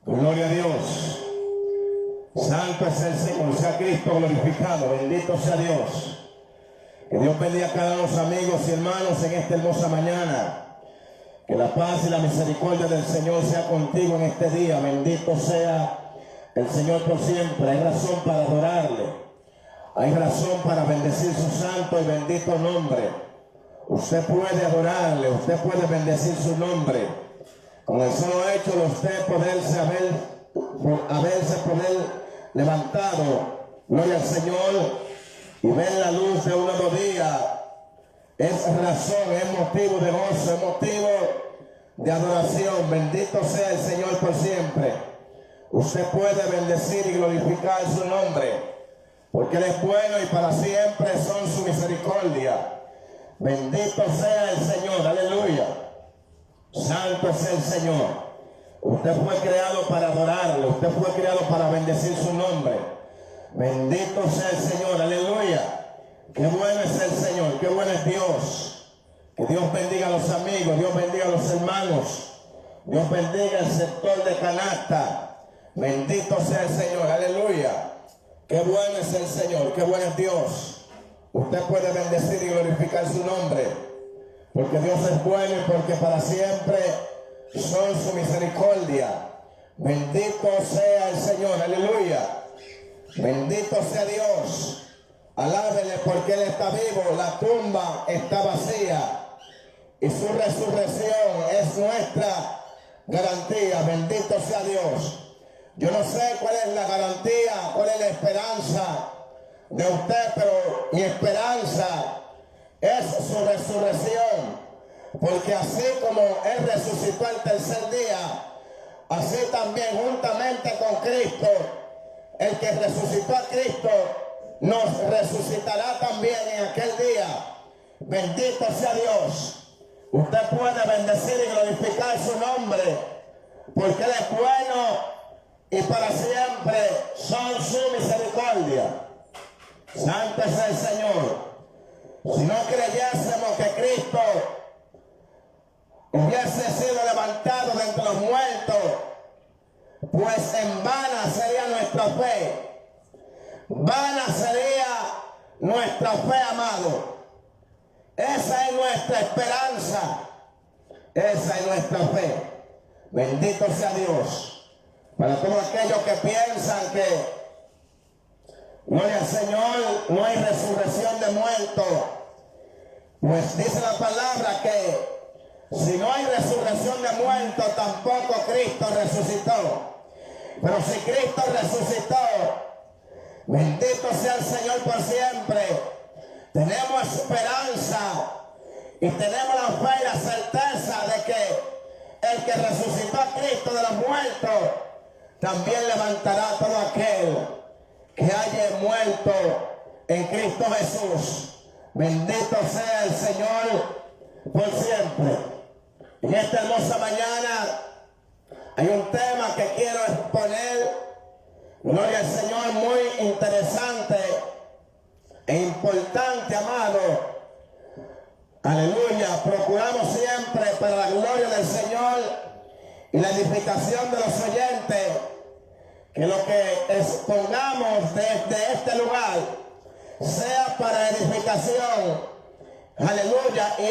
Gloria a Dios. Santo es el Señor, sea Cristo glorificado, bendito sea Dios. Que Dios bendiga a cada uno de los amigos y hermanos en esta hermosa mañana. Que la paz y la misericordia del Señor sea contigo en este día. Bendito sea el Señor por siempre. Hay razón para adorarle. Hay razón para bendecir su santo y bendito nombre. Usted puede adorarle, usted puede bendecir su nombre. Con el solo hecho de usted haberse levantado, gloria al Señor, y ver la luz de un nuevo día, es razón, es motivo de gozo, es motivo de adoración. Bendito sea el Señor por siempre. Usted puede bendecir y glorificar su nombre, porque Él es bueno y para siempre son su misericordia. Bendito sea el Señor, aleluya. Santo es el Señor. Usted fue creado para adorarlo, usted fue creado para bendecir su nombre. Bendito sea el Señor, aleluya. Qué bueno es el Señor, qué bueno es Dios. Que Dios bendiga a los amigos, Dios bendiga a los hermanos, Dios bendiga el sector de canasta. Bendito sea el Señor, aleluya. Qué bueno es el Señor, qué bueno es Dios. Usted puede bendecir y glorificar su nombre, porque Dios es bueno y porque para siempre son su misericordia. Bendito sea el Señor, aleluya. Bendito sea Dios. Alábele porque Él está vivo, la tumba está vacía y su resurrección es nuestra garantía. Bendito sea Dios. Yo no sé cuál es la garantía, cuál es la esperanza de usted, pero mi esperanza es su resurrección. Porque así como Él resucitó el tercer día, así también juntamente con Cristo, el que resucitó a Cristo nos resucitará también en aquel día. Bendito sea Dios. Usted puede bendecir y glorificar su nombre, porque Él es bueno y para siempre son su misericordia. Santo es el Señor. Si no creyésemos que Cristo hubiese sido levantado de entre los muertos, pues en vana sería nuestra fe. Vana sería nuestra fe, amado. Esa es nuestra esperanza. Esa es nuestra fe. Bendito sea Dios. Para todos aquellos que piensan que, gloria al Señor, no hay resurrección de muertos, pues dice la palabra que si no hay resurrección de muertos, tampoco Cristo resucitó. Pero si Cristo resucitó, bendito sea el Señor por siempre. Tenemos esperanza y tenemos la fe y la certeza de que el que resucitó a Cristo de los muertos también levantará a todo aquel que haya muerto en Cristo Jesús. Bendito sea el Señor por siempre. En esta hermosa mañana hay un tema que quiero exponer, gloria al Señor, muy interesante e importante, amado. Aleluya. Procuramos siempre para la gloria del Señor y la edificación de los oyentes que lo que expongamos desde este lugar sea para edificación, aleluya, y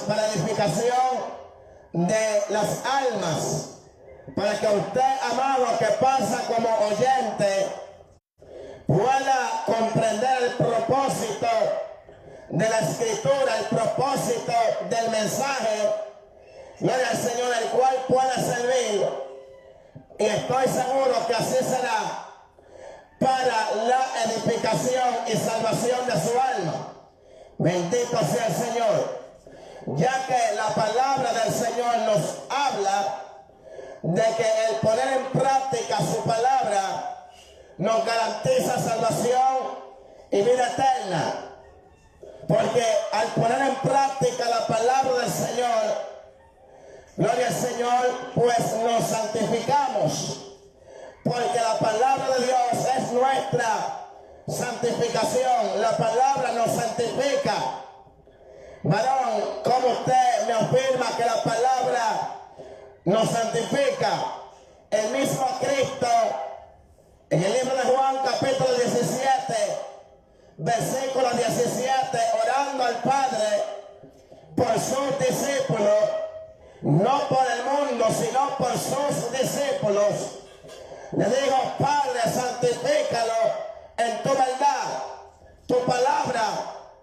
para edificación de las almas, para que usted, amado, que pasa como oyente, pueda comprender el propósito de la Escritura, el propósito del mensaje, gloria al Señor, el cual pueda servir, y estoy seguro que así será, para la edificación y salvación de su alma. Bendito sea el Señor, ya que la palabra del Señor nos habla de que el poner en práctica su palabra nos garantiza salvación y vida eterna. Porque al poner en práctica la palabra del Señor, gloria al Señor, pues nos santificamos. Porque la palabra de Dios es nuestra santificación. La palabra nos santifica. Varón, ¿cómo usted me afirma que la palabra nos santifica? El mismo En el libro de Juan, capítulo 17, versículo 17, orando al Padre por sus discípulos, no por el mundo, sino por sus discípulos, le digo: Padre, santifícalo en tu verdad. Tu palabra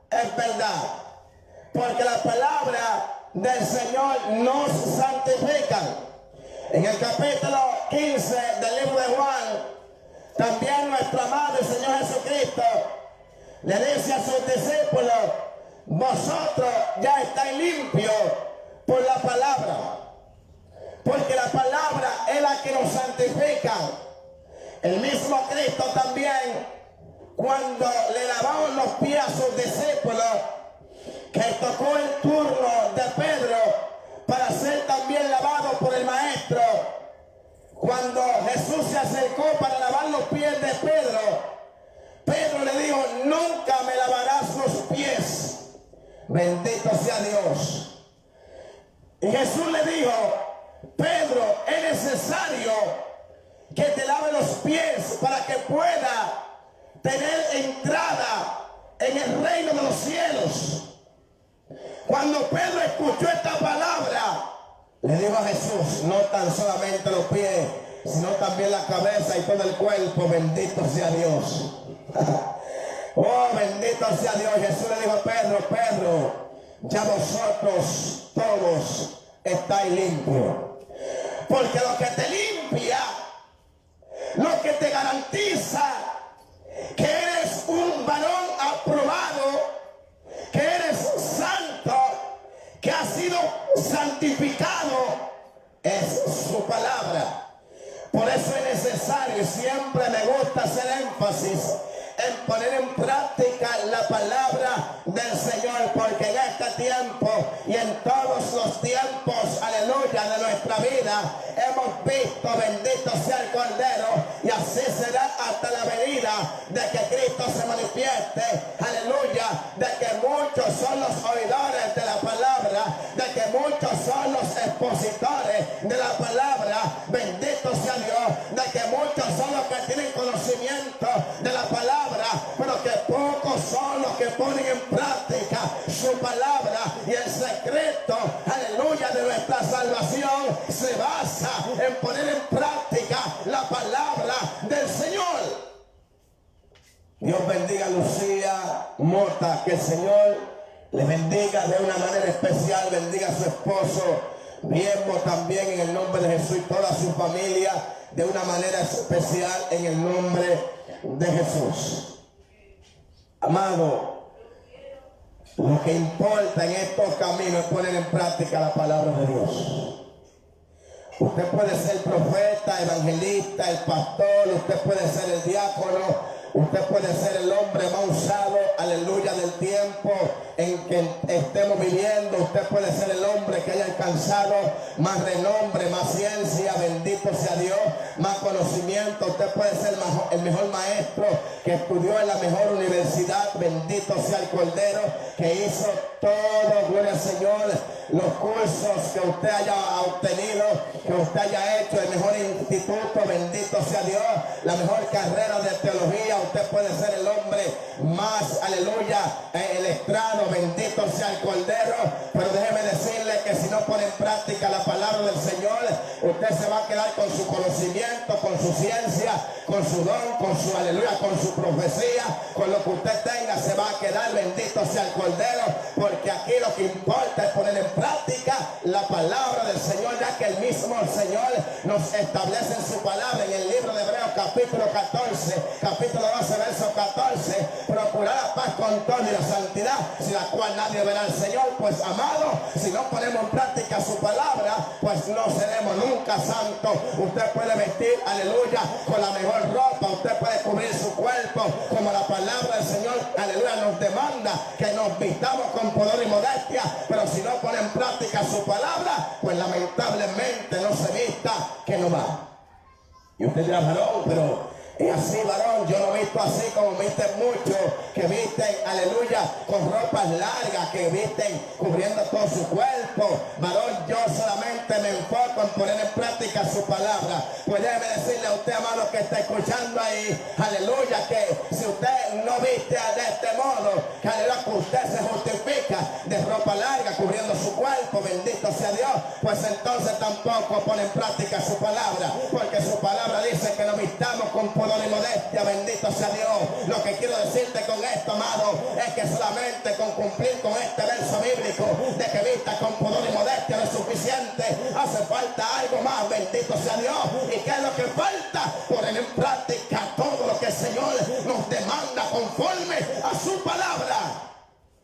es verdad, porque la palabra del Señor nos santifica. En el capítulo 15 del libro de Juan, también nuestro amado Señor Jesucristo le dice a sus discípulos: vosotros ya estáis limpios por la palabra, porque la palabra es la que nos santifica. El mismo Cristo también, cuando le lavaron los pies a sus discípulos, que tocó el turno de Pedro para ser también lavado por el Maestro, cuando Jesús se acercó para lavar los pies de Pedro, Pedro le dijo: nunca me lavarás los pies. Bendito sea Dios. Y Jesús le dijo: Pedro, es necesario que te lave los pies para que pueda tener entrada en el reino de los cielos. Cuando Pedro escuchó esta palabra, le dijo a Jesús: no tan solamente los pies, sino también la cabeza y todo el cuerpo. Bendito sea Dios. Oh, bendito sea Dios. Jesús le dijo a Pedro: Pedro, ya vosotros todos estáis limpios. Porque lo que te limpia, lo que te garantiza que eres un varón aprobado, que eres santo, que has sido santificado, es su palabra. Por eso es necesario, y siempre me gusta hacer énfasis en poner en práctica la palabra del Señor, porque en este tiempo y en todos los tiempos, aleluya, de nuestra vida, hemos visto, bendito sea el Cordero, y así será hasta la venida de que Cristo se manifieste, aleluya, de que muchos son los oidores de la palabra, de que muchos son los expositores de la palabra, bendito sea Dios, de que muchos son los que tienen conocimiento de la palabra, pero que pocos son los que ponen en práctica su palabra. Y el secreto, aleluya, de nuestra salvación se basa en poner en práctica la palabra del Señor. Dios bendiga a Lucía Mota, que el Señor le bendiga de una manera especial, bendiga a su esposo Viemo también en el nombre de Jesús, y toda su familia de una manera especial en el nombre de Jesús. Amado, lo que importa en estos caminos es poner en práctica la palabra de Dios. Usted puede ser profeta, evangelista, el pastor, usted puede ser el diácono, usted puede ser el hombre más usado, aleluya, del tiempo en que estemos viviendo. Usted puede ser el hombre que haya alcanzado más renombre, más ciencia, bendito sea Dios, más conocimiento. Usted puede ser el mejor maestro que estudió en la mejor universidad, bendito sea el Cordero, que hizo todo, gloria al Señor, los cursos que usted haya obtenido, que usted haya hecho, el mejor instituto, bendito sea Dios, la mejor carrera de teología. Usted puede ser el hombre más, aleluya, el estrado, bendito sea el Cordero, pero déjeme decirle que si no pone en práctica la palabra del Señor, usted se va a quedar con su conocimiento, con su ciencia, con su don, con su aleluya, con su profecía, con lo que usted tenga, se va a quedar, bendito sea el Cordero, porque aquí lo que importa es poner en práctica la palabra del Señor, ya que el mismo Señor nos establece en su palabra en el libro de Hebreos capítulo 14, capítulo 12, verso 14, procurar la paz con todo y la santidad, sin la cual nadie verá al Señor. Pues amado, si no ponemos en práctica su palabra, pues no seremos nunca santos. Usted puede vestir, aleluya, con la mejor ropa, usted puede cubrir su cuerpo como la palabra del Señor, aleluya, nos demanda que nos vistamos con poder y modestia, pero si no pone en práctica su palabra, pues lamentablemente no se vista que no va. Y usted dirá: varón, pero Y así, varón, yo no he visto así como visten muchos que visten, aleluya, con ropas largas, que visten cubriendo todo su cuerpo. Varón, yo solamente me enfoco en poner en práctica su palabra. Pues déjeme decirle a usted, hermano, que está escuchando ahí, aleluya, que si usted no viste de este modo, que aleluya, que usted se justifica de ropa larga cubriendo su cuerpo, bendito sea Dios, pues entonces tampoco pone en práctica su palabra, porque su palabra dice que no vistamos con pudor y modestia, bendito sea Dios. Lo que quiero decirte con esto, amado, es que solamente con cumplir con este verso bíblico de que vista con pudor y modestia no es suficiente, hace falta algo más, bendito sea Dios. ¿Y qué es lo que falta? Poner en práctica todo lo que el Señor nos demanda conforme a su palabra.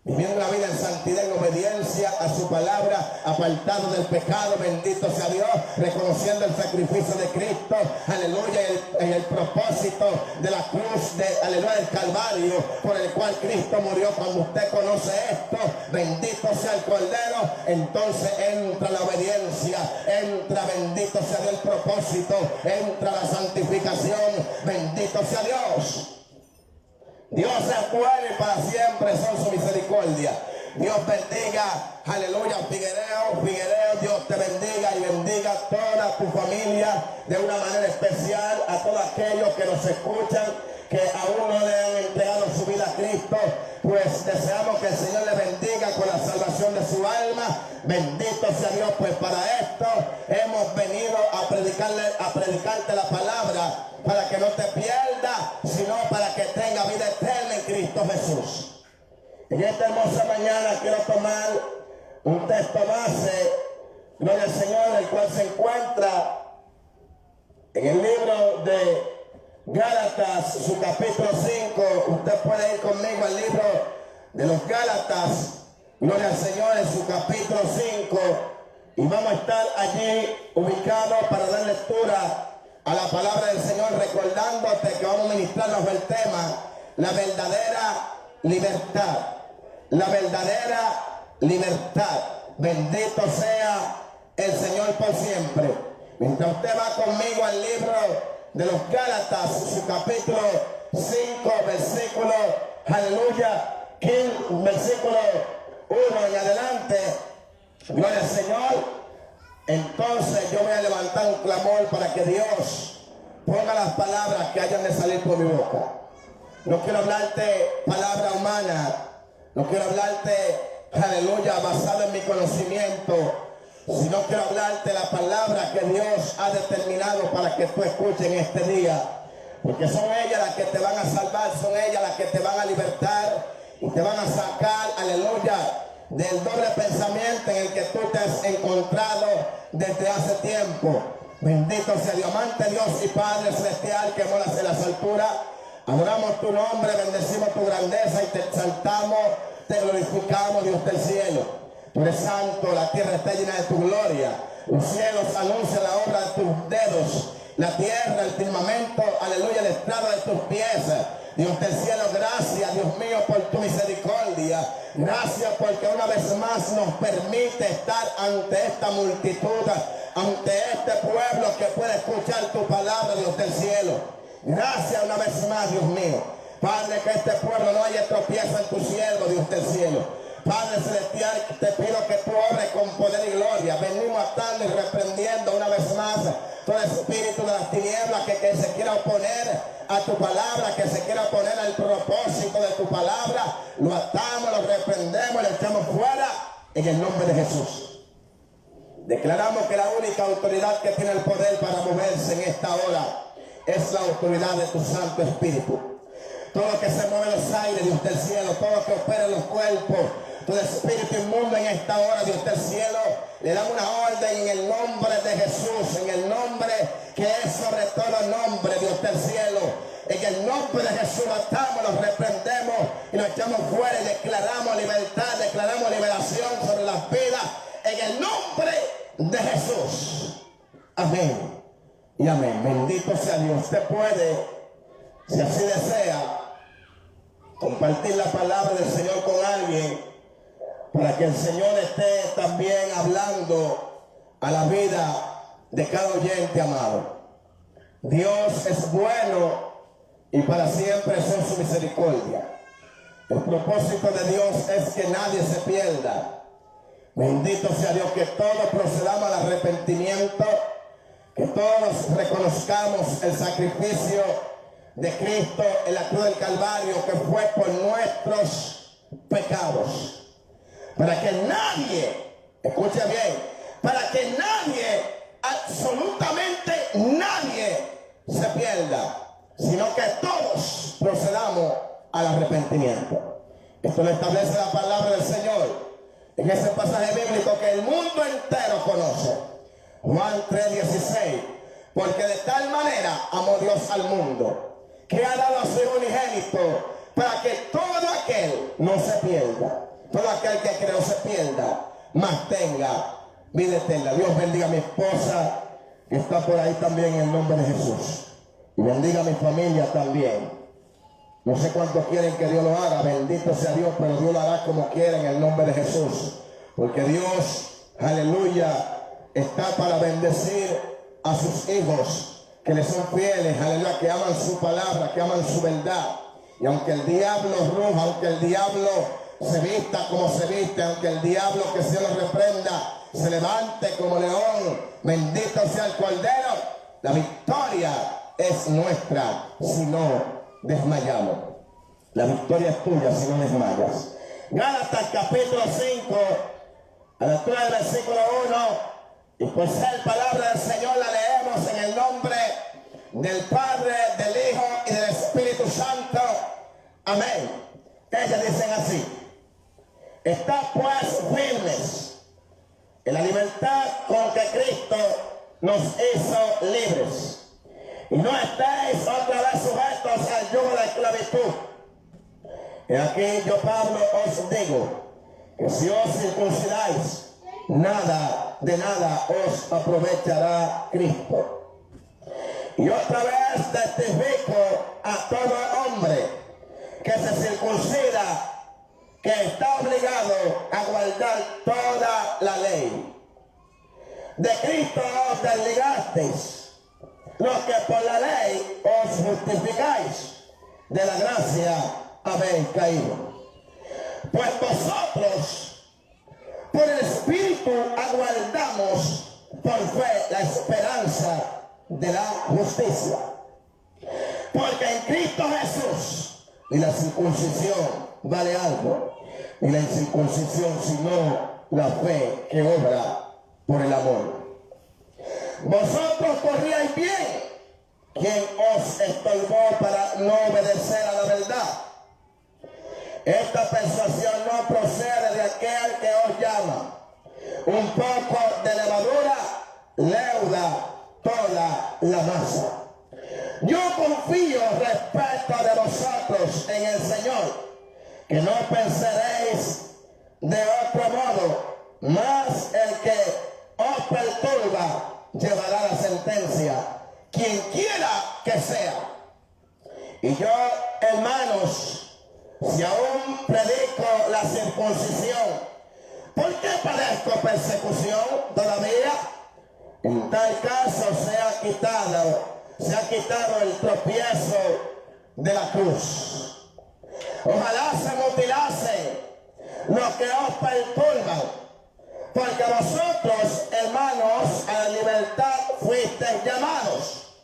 Viviendo la vida en santidad, en obediencia a su palabra, apartado del pecado, bendito sea Dios, reconociendo el sacrificio de Cristo, aleluya, en el propósito de la cruz, aleluya, del Calvario, por el cual Cristo murió. Cuando usted conoce esto, bendito sea el Cordero, entonces entra la obediencia, entra, bendito sea Dios, el propósito, entra la santificación, bendito sea Dios. Dios es bueno y para siempre son su misericordia. Dios bendiga, aleluya, Figuereo, Dios te bendiga y bendiga a toda tu familia de una manera especial, a todos aquellos que nos escuchan, que aún no le han entregado su vida a Cristo, pues deseamos que el Señor le bendiga con la salvación de su alma. Bendito sea Dios, pues para esto hemos venido a predicarte la palabra, para que no te pierdas, sino para que tenga vida eterna en Cristo Jesús. En esta hermosa mañana quiero tomar un texto base, gloria al Señor, el cual se encuentra en el libro de Gálatas, su capítulo 5. Usted puede ir conmigo al libro de los Gálatas, gloria al Señor, en su capítulo 5, y vamos a estar allí ubicados para dar lectura a la palabra del Señor, recordándote que vamos a ministrar bajo el tema la verdadera libertad. La verdadera libertad. Bendito sea el Señor por siempre. Mientras usted va conmigo al libro de los Gálatas, su capítulo 5, versículo, aleluya, versículo 1 en adelante, gloria al Señor. Entonces yo voy a levantar un clamor para que Dios ponga las palabras que hayan de salir por mi boca. No quiero hablarte palabra humana, no quiero hablarte, aleluya, basado en mi conocimiento, sino quiero hablarte la palabra que Dios ha determinado para que tú escuches en este día. Porque son ellas las que te van a salvar, son ellas las que te van a libertar y te van a sacar, aleluya, del doble pensamiento en el que tú te has encontrado desde hace tiempo. Bendito sea Dios, amante Dios y Padre celestial que moras en las alturas. Adoramos tu nombre, bendecimos tu grandeza y te exaltamos, te glorificamos, Dios del cielo. Tú eres santo, la tierra está llena de tu gloria. Los cielos anuncian la obra de tus dedos. La tierra, el firmamento, aleluya, el estrado de tus pies. Dios del cielo, gracias, Dios mío, por tu misericordia. Gracias porque una vez más nos permite estar ante esta multitud, ante este pueblo que puede escuchar tu palabra, Dios del cielo. Gracias una vez más, Dios mío. Padre, que este pueblo no haya tropiezo en tu siervo, Dios del cielo. Padre celestial, te pido que tú obres con poder y gloria. Venimos atando y reprendiendo una vez más todo espíritu de las tinieblas que se quiera oponer a tu palabra, que se quiera oponer al propósito de tu palabra. Lo atamos, lo reprendemos, lo echamos fuera en el nombre de Jesús. Declaramos que la única autoridad que tiene el poder para moverse en esta hora es la autoridad de tu Santo Espíritu. Todo lo que se mueve en los aires, Dios del cielo, todo lo que opera en los cuerpos, todo espíritu inmundo en esta hora, Dios del cielo, le damos una orden en el nombre de Jesús, en el nombre que es sobre todo nombre, Dios del cielo. En el nombre de Jesús lo atamos, lo reprendemos y lo echamos fuera y declaramos libertad, declaramos liberación sobre las vidas en el nombre de Jesús. Amén y amén. Bendito sea Dios. Usted puede, si así desea, compartir la palabra del Señor con alguien para que el Señor esté también hablando a la vida de cada oyente, amado. Dios es bueno y para siempre son su misericordia. El propósito de Dios es que nadie se pierda. Bendito sea Dios, que todos procedamos al arrepentimiento, que todos reconozcamos el sacrificio de Cristo en la cruz del Calvario, que fue por nuestros pecados. Para que nadie, escuche bien, para que nadie, absolutamente nadie se pierda, sino que todos procedamos al arrepentimiento. Esto lo establece la palabra del Señor en ese pasaje bíblico que el mundo entero conoce. Juan 3:16. Porque de tal manera amó Dios al mundo, que ha dado a su Hijo unigénito, para que todo aquel no se pierda, todo aquel que cree no se pierda, mas tenga vida eterna. Dios bendiga a mi esposa, que está por ahí también, en el nombre de Jesús. Y bendiga a mi familia también. No sé cuántos quieren que Dios lo haga, bendito sea Dios, pero Dios lo hará como quiera en el nombre de Jesús. Porque Dios, aleluya, está para bendecir a sus hijos, que le son fieles, aleluya, que aman su palabra, que aman su verdad. Y aunque el diablo ruja, aunque el diablo se vista como se viste, aunque el diablo, que se lo reprenda, se levante como león, bendito sea el Cordero, la victoria es nuestra si no desmayamos. La victoria es tuya si no desmayas. Gálatas capítulo 5, a la altura del versículo 1, y por ser palabra del Señor la leemos en el nombre del Padre, del Hijo y del Espíritu Santo. Amén. Ellas dicen así: estad pues firmes en la libertad con que Cristo nos hizo libres, y no estéis otra vez sujetos al yugo de esclavitud. Y aquí yo, Pablo, os digo que si os circuncidáis, nada, de nada os aprovechará Cristo. Y otra vez testifico a todo hombre que se circuncida, que está obligado a guardar toda la ley. De Cristo os desligasteis, los que por la ley os justificáis, de la gracia habéis caído. Pues vosotros por el Espíritu aguardamos por fe la esperanza de la justicia. Porque en Cristo Jesús ni la circuncisión vale algo, ni la incircuncisión, sino la fe que obra por el amor. Vosotros corríais bien, quien os estorbó para no obedecer a la verdad. Esta persuasión no procede de aquel que os llama. Un poco de levadura leuda toda la masa. Yo confío respecto de vosotros en el Señor, que no pensaréis de otro modo, mas el que os perturba llevará la sentencia, quien quiera que sea. Y yo, hermanos, si aún predico la circuncisión, ¿por qué padezco persecución todavía? En tal caso se ha quitado el tropiezo de la cruz. Ojalá se mutilasen los que os perturban, porque vosotros, hermanos, a la libertad fuisteis llamados.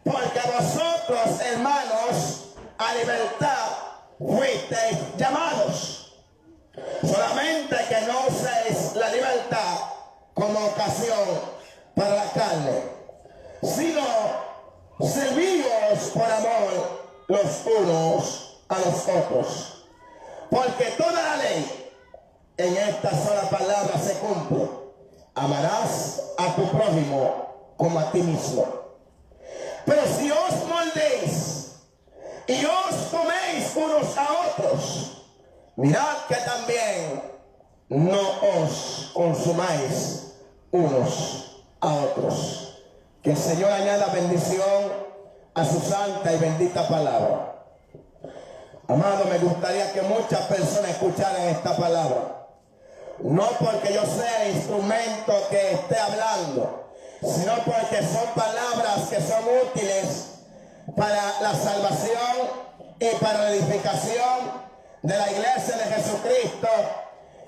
Porque vosotros, hermanos, a libertad fuisteis llamados. Solamente que no uséis la libertad como ocasión para la carne, sino servíos por amor los unos a los otros. Porque toda la ley en esta sola palabra se cumple: amarás a tu prójimo como a ti mismo. Pero si os moldéis y os coméis unos a otros, mirad que también no os consumáis unos a otros. Que el Señor añada bendición a su santa y bendita palabra. Amado, me gustaría que muchas personas escucharan esta palabra. No porque yo sea el instrumento que esté hablando, sino porque son palabras que son útiles para la salvación y para la edificación de la iglesia de Jesucristo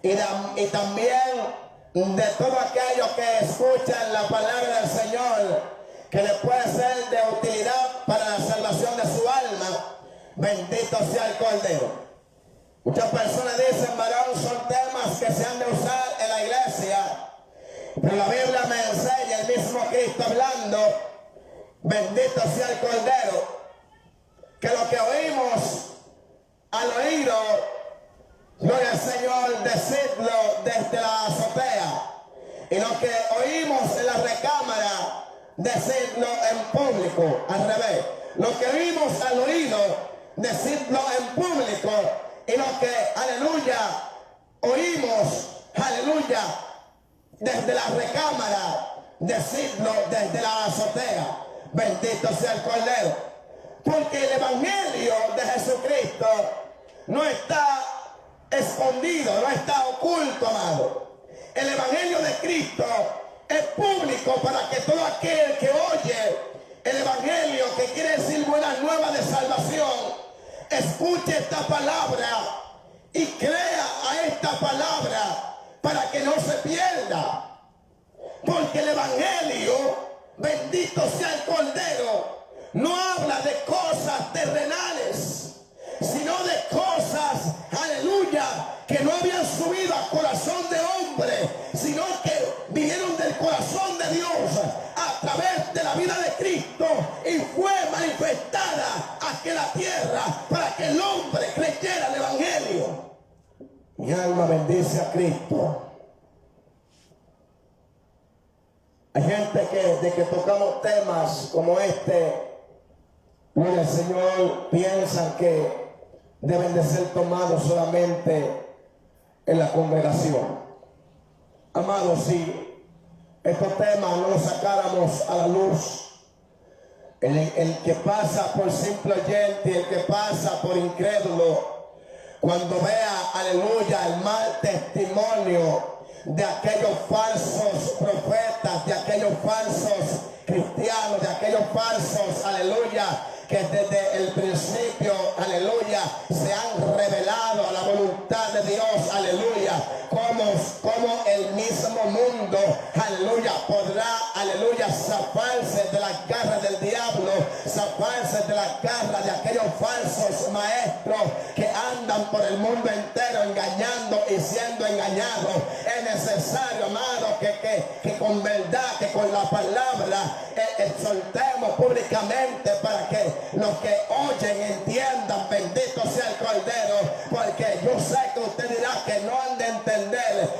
y también de todos aquellos que escuchan la palabra del Señor, que le puede ser de utilidad para la salvación de su alma. Bendito sea el Cordero. Muchas personas dicen, varón, son temas que se han de usar en la iglesia, pero la Biblia me enseña, el mismo Cristo hablando, bendito sea el Cordero, que lo que oímos al oído, gloria al Señor, decidlo desde la azotea, y lo que oímos en la recámara, decidlo en público. Al revés, lo que oímos al oído, decidlo en público, y lo que, aleluya, oímos, aleluya, desde la recámara, decidlo desde la azotea. Bendito sea el Cordero, porque el evangelio de Jesucristo no está escondido, no está oculto, amado. El evangelio de Cristo es público para que todo aquel que oye el evangelio, que quiere decir buenas nuevas de salvación, escuche esta palabra y crea a esta palabra para que no se pierda. Porque el evangelio, bendito sea el Cordero, no habla de cosas terrenales, sino de cosas, aleluya, que no habían subido al corazón de hombre, sino que vinieron del corazón de Dios a través de la vida de Cristo y fue manifestada aquí en la tierra para que el hombre creyera el evangelio. Mi alma bendice a Cristo. Hay gente que de que tocamos temas como este, gloria al Señor, piensan que deben de ser tomados solamente en la congregación. Amados, si estos temas no los sacáramos a la luz, el que pasa por simple oyente, el que pasa por incrédulo, cuando vea, aleluya, el mal testimonio de aquellos falsos profetas, de aquellos falsos cristianos, de aquellos falsos, aleluya, que desde el principio, aleluya, se han revelado a la voluntad de Dios, aleluya, como el mismo mundo, aleluya, podrá, aleluya, zafarse de las garras del diablo, zafarse de las garras de aquellos falsos maestros que andan por el mundo entero engañando y siendo engañados. Es necesario, amado, que con verdad, que con la palabra exhortemos públicamente para que los que oyen entiendan. Bendito sea el Cordero, porque yo sé que usted dirá que no han de entender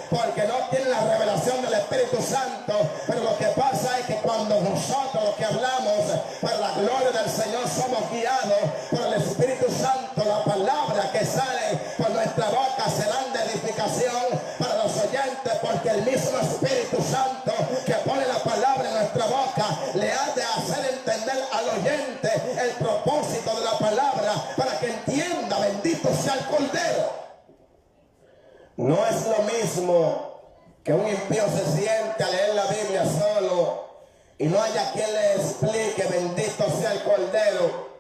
porque no tienen la revelación del Espíritu Santo, pero lo que pasa es que cuando nosotros los que hablamos para la gloria del Señor somos guiados por el Espíritu Santo, la palabra que sale por nuestra boca serán de edificación para los oyentes, porque el mismo Espíritu Santo que pone la palabra en nuestra boca le ha de hacer entender al oyente el propósito de la palabra para que entienda. Bendito sea el Cordero. No es lo mismo que un impío se siente a leer la Biblia solo y no haya quien le explique, bendito sea el Cordero,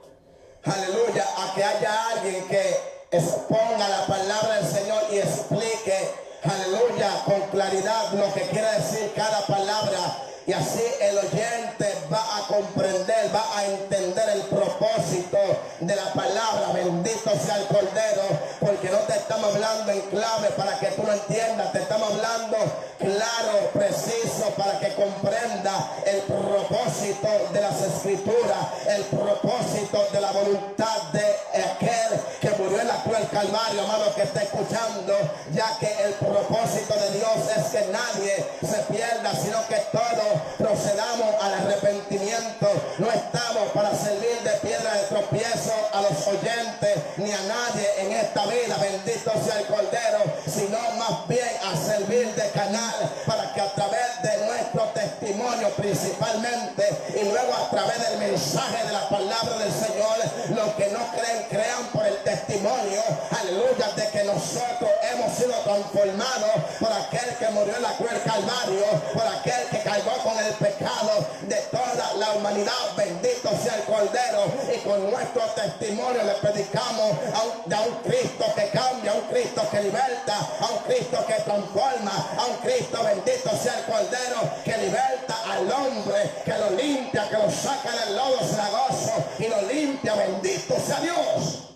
aleluya, a que haya alguien que exponga la palabra del Señor y explique, aleluya, con claridad lo que quiere decir cada palabra. Y así el oyente va a comprender, va a entender el propósito de la palabra. Bendito sea el Cordero, porque no te estamos hablando en clave para que tú lo entiendas. Te estamos hablando claro, preciso, para que comprenda el propósito de las Escrituras, el propósito de la voluntad de aquel que murió en la cruz del Calvario, amado, que está escuchando, ya que el propósito de Dios es que nadie se pierda, sino que todos procedamos al arrepentimiento. No estamos para servir de piedra de tropiezo a los oyentes ni a nadie en esta vida, bendito sea el Cordero, sino más bien a servir de canal para que a través de nuestro testimonio principalmente y luego a través del mensaje de la palabra del Señor, los que no creen, crean por el testimonio, aleluya, de que nosotros hemos sido transformados por aquel que murió en la cruz del Calvario, por aquel que cargó con el pecado de toda la humanidad. Bendito sea el Cordero. Y con nuestro testimonio le predicamos a un Cristo que cambia, a un Cristo que liberta, a un Cristo que transforma, a un Cristo, bendito sea el Cordero, que liberta al hombre, que lo limpia, que lo saca del lodo cenagoso y lo limpia. Bendito sea Dios.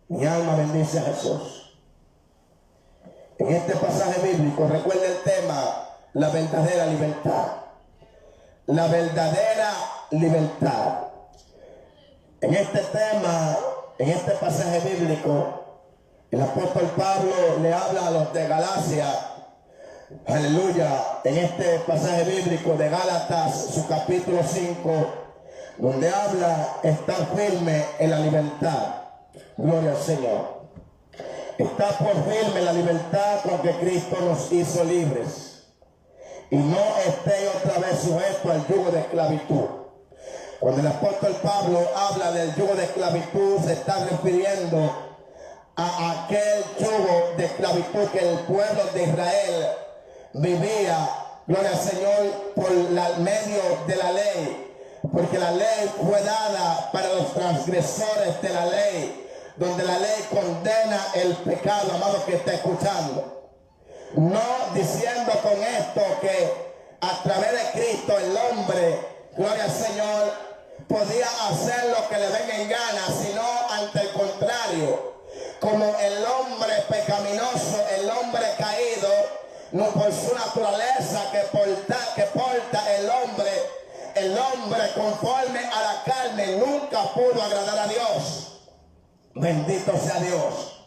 Mi alma bendice a Jesús. En este pasaje bíblico, recuerda el tema, la verdadera libertad. La verdadera libertad. En este tema, en este pasaje bíblico, el apóstol Pablo le habla a los de Galacia. Aleluya. En este pasaje bíblico de Gálatas, su capítulo 5, donde habla estar firme en la libertad. Gloria al Señor. Está por firme la libertad con que Cristo nos hizo libres. Y no esté otra vez sujeto al yugo de esclavitud. Cuando el apóstol Pablo habla del yugo de esclavitud, se está refiriendo a aquel yugo de esclavitud que el pueblo de Israel vivía, gloria al Señor, por medio de la ley. Porque la ley fue dada para los transgresores de la ley, donde la ley condena el pecado, amado que está escuchando. No diciendo con esto que a través de Cristo el hombre, gloria al Señor, podía hacer lo que le venga en gana, sino ante el contrario, como el hombre pecaminoso, el hombre caído, no por su naturaleza que porta el hombre conforme a la carne nunca pudo agradar a Dios. Bendito sea Dios.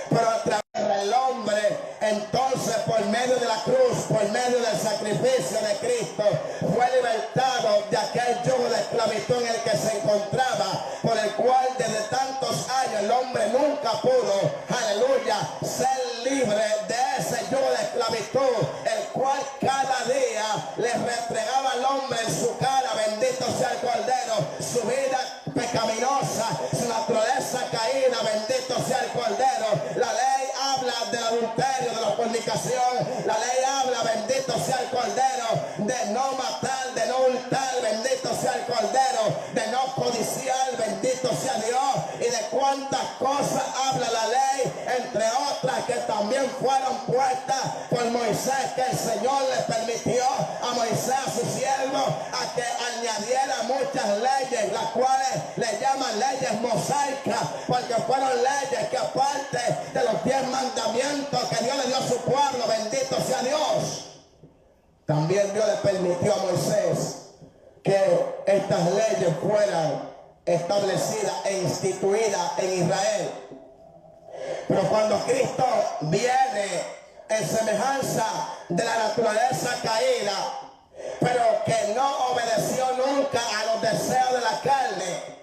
Pero a través del hombre, entonces por medio de la cruz, por medio del sacrificio de Cristo, fue libertado de aquel yugo de esclavitud en el que se encontraba, por el cual desde tantos años el hombre nunca pudo, aleluya, ser libre de ese yugo de esclavitud, el cual cada día le restregaba al hombre en su cara, bendito sea el Cordero, su vida pecaminosa, su naturaleza caída, bendito sea el Cordero. La ley habla del adulterio, de la fornicación. La ley habla, bendito sea el Cordero, de no matar, de no hurtar, bendito sea el Cordero, de no codiciar, bendito sea Dios, y de cuántas cosas habla la ley, entre otras que también fueron puestas por Moisés, que el Señor le permitió a Moisés, a su siervo, a que añadiera muchas leyes, las cuales le llaman leyes mosaicas, porque fueron leyes que aparte de los 10 mandamientos que Dios le dio a su pueblo, bendito sea Dios, también Dios le permitió a Moisés que estas leyes fueran establecidas e instituidas en Israel. Pero cuando Cristo viene en semejanza de la naturaleza caída, pero que no obedeció nunca a los deseos de la carne,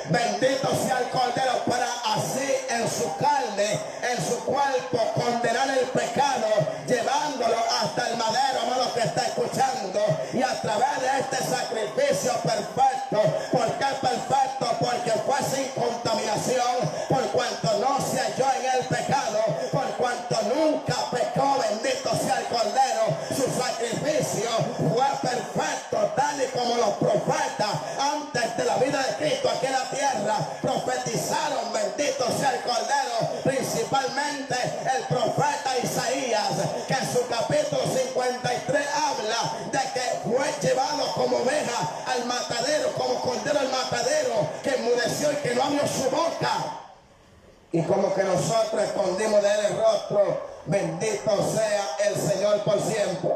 bendito sea el Cordero, para así en su carne, en su cuerpo, condenar el pecado, llevándolo hasta el madero, amado que está escuchando, y a través de este sacrificio perfecto. ¿Por qué perfecto? Porque fue sin contaminación, por cuanto no se halló en el pecado, por cuanto nunca pecó, bendito sea el Cordero. Su sacrificio fue perfecto, tal y como los profetas antes de la vida de Cristo aquí en la tierra profetizaron, bendito sea el Cordero, principalmente el profeta Isaías, que en su capítulo 53 habla de que fue llevado como oveja al matadero, como cordero al matadero, que enmudeció y que no abrió su boca, y como que nosotros escondimos de él el rostro. Bendito sea el Señor por siempre.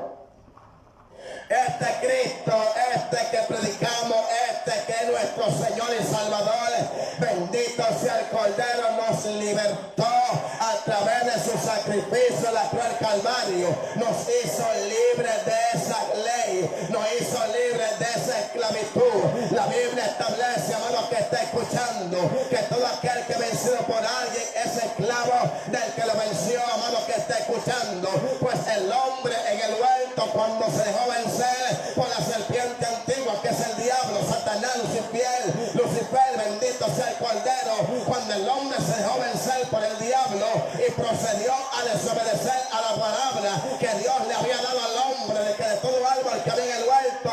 Este Cristo, este que predicamos, este que es nuestro Señor y Salvador, bendito sea el Cordero, nos libertó a través de su sacrificio en la cruz del Calvario, nos hizo libres de esa ley, nos hizo libres de esa esclavitud. La Biblia establece, amado que está escuchando, que todo aquel que vencido por alguien es esclavo del que lo venció, amado que está escuchando, pues el hombre en el huerto, cuando se dejó vencer por la serpiente antigua, que es el diablo, Satanás, Lucifer, bendito sea el Cordero, cuando el hombre se dejó vencer por el diablo y procedió a desobedecer a la palabra que Dios le había dado al hombre, de que de todo árbol que había en el huerto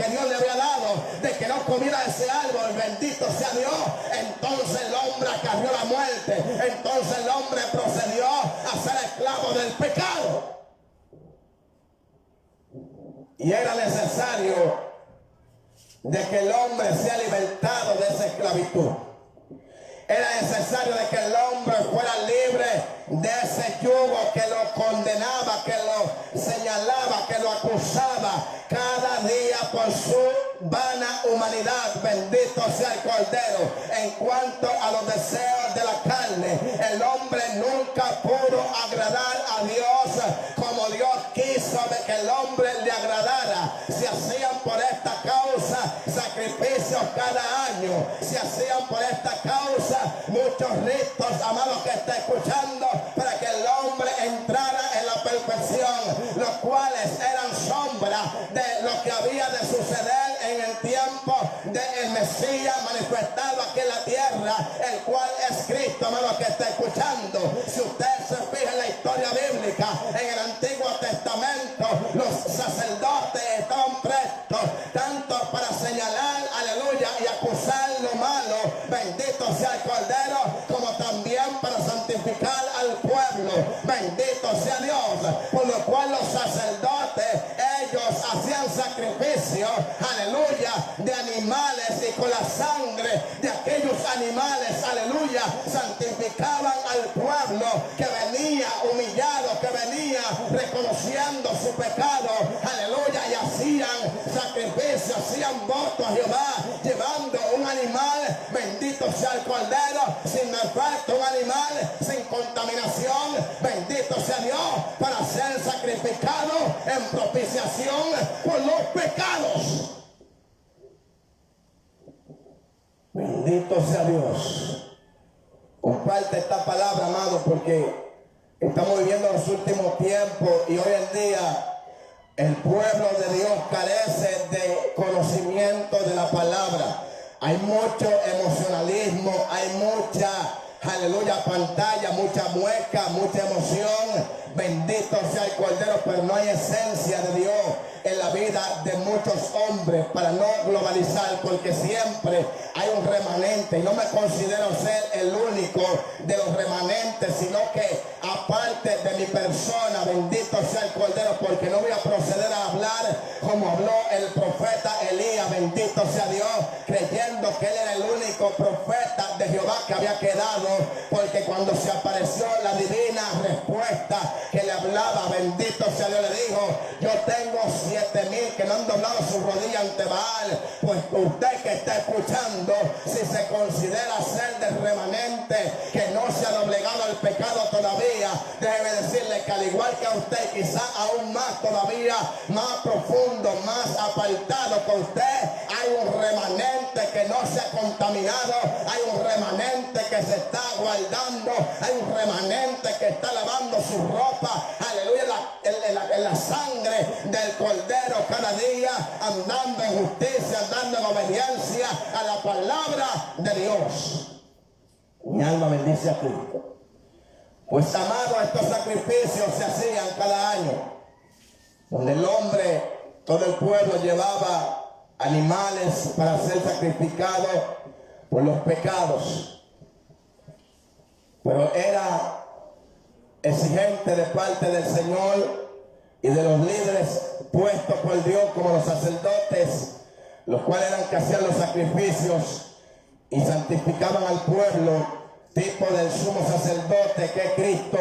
que Dios le había dado, de que no comiera ese árbol, bendito sea Dios, entonces el hombre acarrió la muerte. Entonces el hombre procedió a ser esclavo del pecado. Y era necesario de que el hombre sea libertado de esa esclavitud. Era necesario de que el hombre fuera libre de ese yugo que lo condenaba, que lo señalaba, que lo acusaba cada día por su vana humanidad. Bendito sea el Cordero. En cuanto a los deseos de la carne, el hombre nunca pudo agradar a Dios como Dios quiso de que el hombre le agradara. Se hacían por esta causa sacrificios cada año. Se hacían por esta causa muchos ritos, amados, que está escuchando, para que el hombre entrara en la perfección, los cuales eran sombra de lo que había de suceder en el tiempo del Mesías manifestado aquí en la tierra, el cual es Cristo, amado, que está escuchando. Si usted se fija en la historia bíblica, en el Antiguo Testamento, los sacerdotes estaban prestos tanto para señalar, aleluya, y acusar lo malo, bendito sea el Cordero, como también para santificar al pueblo, bendito sea Dios. Por lo cual los sacerdotes, ellos hacían sacrificios, aleluya, de animales, y con la sangre de aquellos animales, aleluya, santificaban al pueblo que venía humillado, que venía reconociendo su pecado, aleluya, y hacían sacrificios, hacían votos a Jehová, llevando un animal, bendito sea el Cordero, sin defecto, un animal sin contaminación, bendito sea Dios, para ser sacrificado en propiciación por los pecados. Bendito sea Dios. Comparte esta palabra, amado, porque estamos viviendo los últimos tiempos y hoy en día el pueblo de Dios carece de conocimiento de la palabra. Hay mucho emocionalismo, hay mucha, aleluya, pantalla, mucha mueca, mucha emoción. Bendito sea el Cordero, pero no hay esencia de Dios en la vida de muchos hombres, para no globalizar, porque siempre hay un remanente, y no me considero ser el único de los remanentes, sino que aparte de mi persona, bendito sea el Cordero, porque no voy a proceder a hablar como habló el profeta Elías, bendito sea Dios, creyendo que él era el único profeta de Jehová que había quedado, porque cuando se apareció la divina respuesta que le hablaba, bendito sea Dios, le dijo: yo tengo 7,000 que no han doblado su rodilla ante Baal. Pues usted que está escuchando, si se considera ser del remanente que no se ha doblegado al pecado todavía, déjeme decirle que al igual que a usted, quizá aún más todavía, más profundo, más apartado que usted, hay un remanente que no se ha contaminado, hay un remanente que se está guardando, hay un remanente que está lavando su ropa, aleluya, en la sangre del Cordero cada día, andando en justicia, andando en obediencia a la palabra de Dios. Mi alma bendice a Cristo. Pues, amado, estos sacrificios se hacían cada año, donde el hombre, todo el pueblo llevaba animales para ser sacrificados por los pecados. Pero era exigente de parte del Señor y de los líderes puestos por Dios, como los sacerdotes, los cuales eran que hacían los sacrificios y santificaban al pueblo, tipo del sumo sacerdote que es Cristo,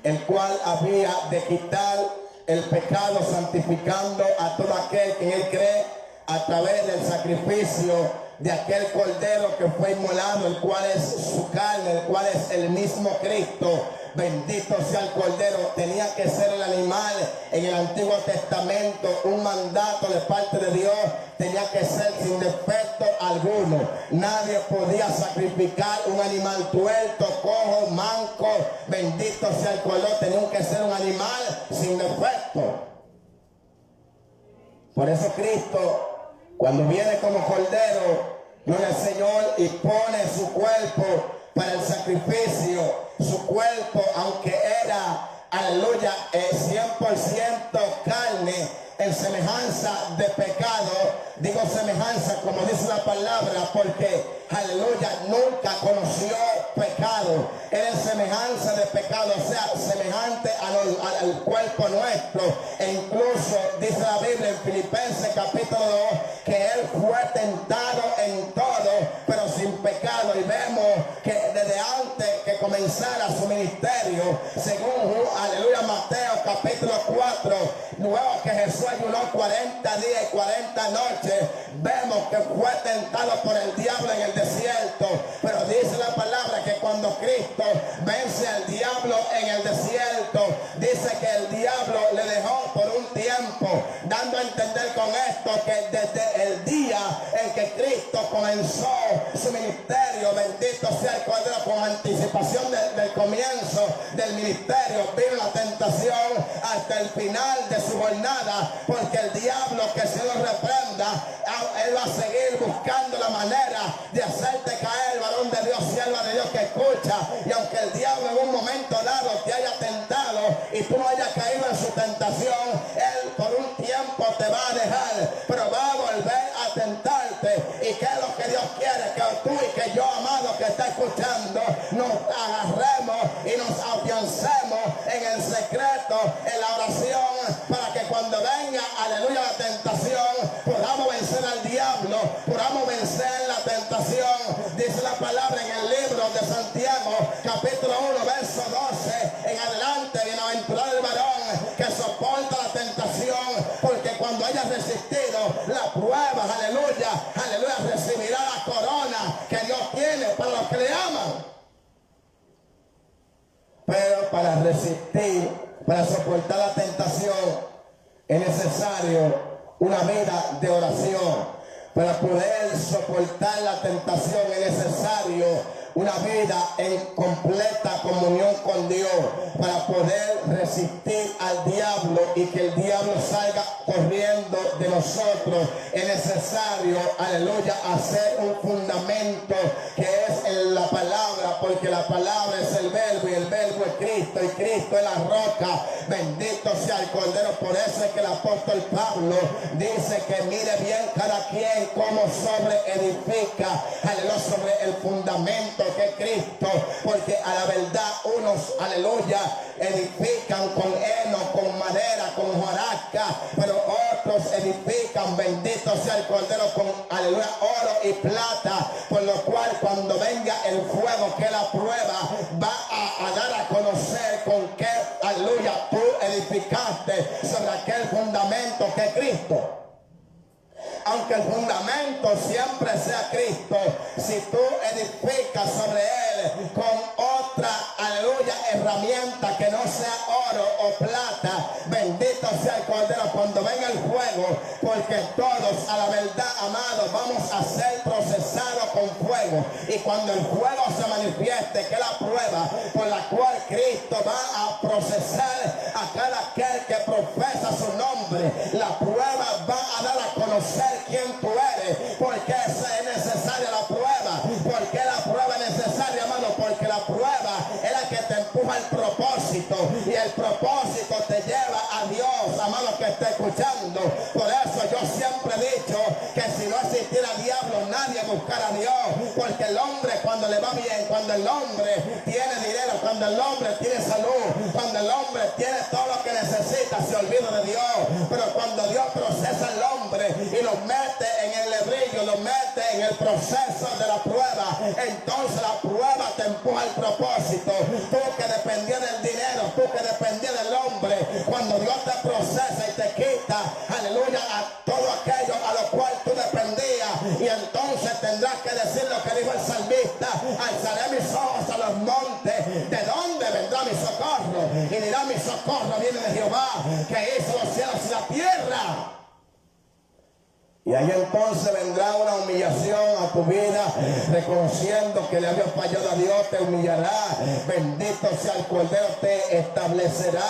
el cual había de quitar el pecado, santificando a todo aquel que en él cree a través del sacrificio de aquel Cordero que fue inmolado, el cual es su carne, el cual es el mismo Cristo. Bendito sea el Cordero. Tenía que ser el animal en el Antiguo Testamento, un mandato de parte de Dios. Tenía que ser sin defecto alguno. Nadie podía sacrificar un animal tuerto, cojo, manco. Bendito sea el Cordero. Tenía que ser un animal sin defecto. Por eso Cristo, cuando viene como Cordero, gloria al Señor, y pone su cuerpo para el sacrificio, su cuerpo, aunque era, aleluya, 100% carne, en semejanza de pecado, Digo semejanza, como dice la palabra, porque, aleluya, nunca conoció pecado. Él es semejanza de pecado, o sea, semejante al cuerpo nuestro. E incluso dice la Biblia en Filipenses capítulo 2 que Él fue tentado en todo, pero sin pecado. Y vemos que desde antes que comenzara su ministerio, según, aleluya, Mateo capítulo 4, luego que Jesús ayunó 40 días y 40 noches, vemos que fue tentado por el diablo en el desierto. Pero dice la palabra que cuando Cristo vence al diablo en el desierto, dice que el diablo le dejó por un tiempo, dando a entender con esto que desde el día en que Cristo comenzó su ministerio, bendito sea el Cordero, con anticipación del comienzo del ministerio, vino la tentación hasta el final de su jornada, porque el diablo, que se lo reprenda, él va a seguir buscando la manera de hacerte caer, varón de Dios, sierva de Dios que escucha. Y aunque el diablo en un momento dado te haya tentado y tú no hayas caído en su tentación, él por un tiempo te va a dejar, pero va a volver a tentarte. ¿Y qué es lo que Dios quiere? Que tú y que yo, amado, que está escuchando, nos agarremos y nos afiancemos en el secreto, en la oración, para que cuando venga, aleluya, la tentación, podamos vencer al diablo, podamos vencer la tentación. Dice la palabra en el libro de Santiago capítulo 1 verso 12 en adelante: bienaventurado el varón que soporta la tentación, porque cuando haya resistido la prueba, aleluya, aleluya, recibirá la corona que Dios tiene para los que le aman. Pero para resistir, para soportar la tentación, es necesario una vida de oración. Para poder soportar la tentación es necesario una vida en completa comunión con Dios, para poder resistir al diablo y que el diablo salga corriendo de nosotros. Es necesario, aleluya, hacer un fundamento que es en la palabra, porque la palabra es el verbo y el verbo es Cristo y Cristo es la roca. Bendito sea el Cordero. Por eso es que el apóstol Pablo dice que mire bien cada quien cómo sobre edifica, aleluya, sobre el fundamento que es Cristo, porque a la verdad unos, aleluya, edifican con heno, con madera, con hojarasca, pero otros edifican, bendito sea el Cordero, con, aleluya, oro y plata, por lo cual cuando venga el fuego, que la prueba va a dar a conocer con qué, aleluya, tú edificaste sobre aquel fundamento que es Cristo. Aunque el fundamento siempre sea Cristo, si tú edificas sobre él con otra, aleluya, herramienta que no sea oro o plata, bendito sea el Cordero, cuando venga el fuego, porque todos a la verdad, amados, vamos a ser procesados con fuego. Y cuando el fuego se manifieste, que es la prueba por la cual Cristo va a procesar a cada aquel que profesa su nombre, la prueba va a dar a conocer quién tú eres. Porque es necesaria la prueba. Porque la prueba es necesaria, hermano, porque la prueba es la que te empuja al propósito, y el propósito te lleva a Dios, amado, que esté escuchando. Por eso yo siempre he dicho que si no existiera diablo, nadie buscara a Dios, porque el hombre, cuando le va bien, cuando el hombre tiene dinero, cuando el hombre tiene salud, cuando el hombre tiene todo lo que necesita, se olvida de Dios. Pero cuando Dios procesa al hombre y lo mete en el lebrillo, lo mete en el proceso de la prueba, entonces la prueba te empuja al propósito. Tú que dependías del dinero, tú que dependías del hombre, cuando Dios te procesa y te quita, aleluya, a todo aquello a lo cual tú dependías, y entonces tendrás que decir lo que dijo el salmista: alzaré mis ojos a los montes, ¿de dónde vendrá mi socorro? Y dirá: mi socorro viene de Jehová, que hizo los cielos y la tierra. Y ahí entonces vendrá una humillación a tu vida, reconociendo que le habías fallado a Dios, te humillará. Bendito sea el Cordero, te establecerá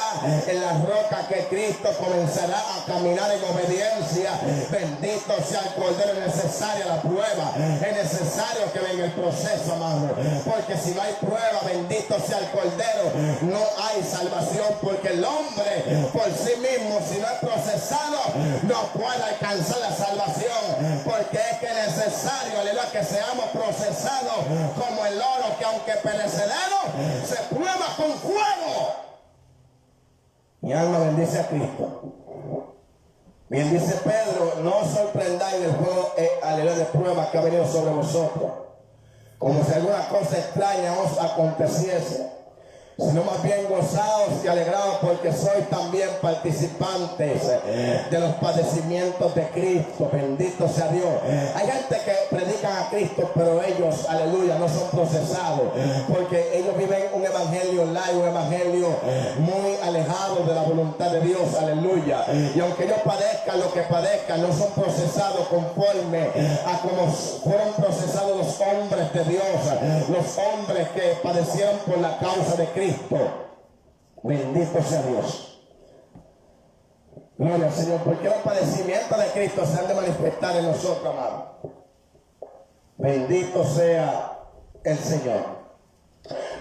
en la roca que Cristo, comenzará a caminar en obediencia. Bendito sea el Cordero. Es necesaria la prueba, es necesario que venga el proceso, amado. Porque si no hay prueba, bendito sea el Cordero, no hay salvación. Porque el hombre por sí mismo, si no es procesado, no puede alcanzar la salvación. Porque es que es necesario, aleluya, que seamos procesados como el oro, que aunque perecedero, se prueba con fuego. Mi alma bendice a Cristo. Bien dice Pedro, no os sorprendáis del fuego, aleluya, de prueba que ha venido sobre vosotros, como si alguna cosa extraña os aconteciese, sino más bien gozaos y alegraos, porque sois también participantes de los padecimientos de Cristo. Bendito sea Dios. Hay gente que predican a Cristo, pero ellos, aleluya, no son procesados, porque ellos viven un evangelio light, un evangelio muy alejado de la voluntad de Dios, aleluya. Y aunque ellos padezcan lo que padezcan, no son procesados conforme a como fueron procesados los hombres de Dios, los hombres que padecieron por la causa de Cristo. Bendito sea Dios. Gloria al Señor, porque los padecimientos de Cristo se han de manifestar en nosotros, amados. Bendito sea el Señor.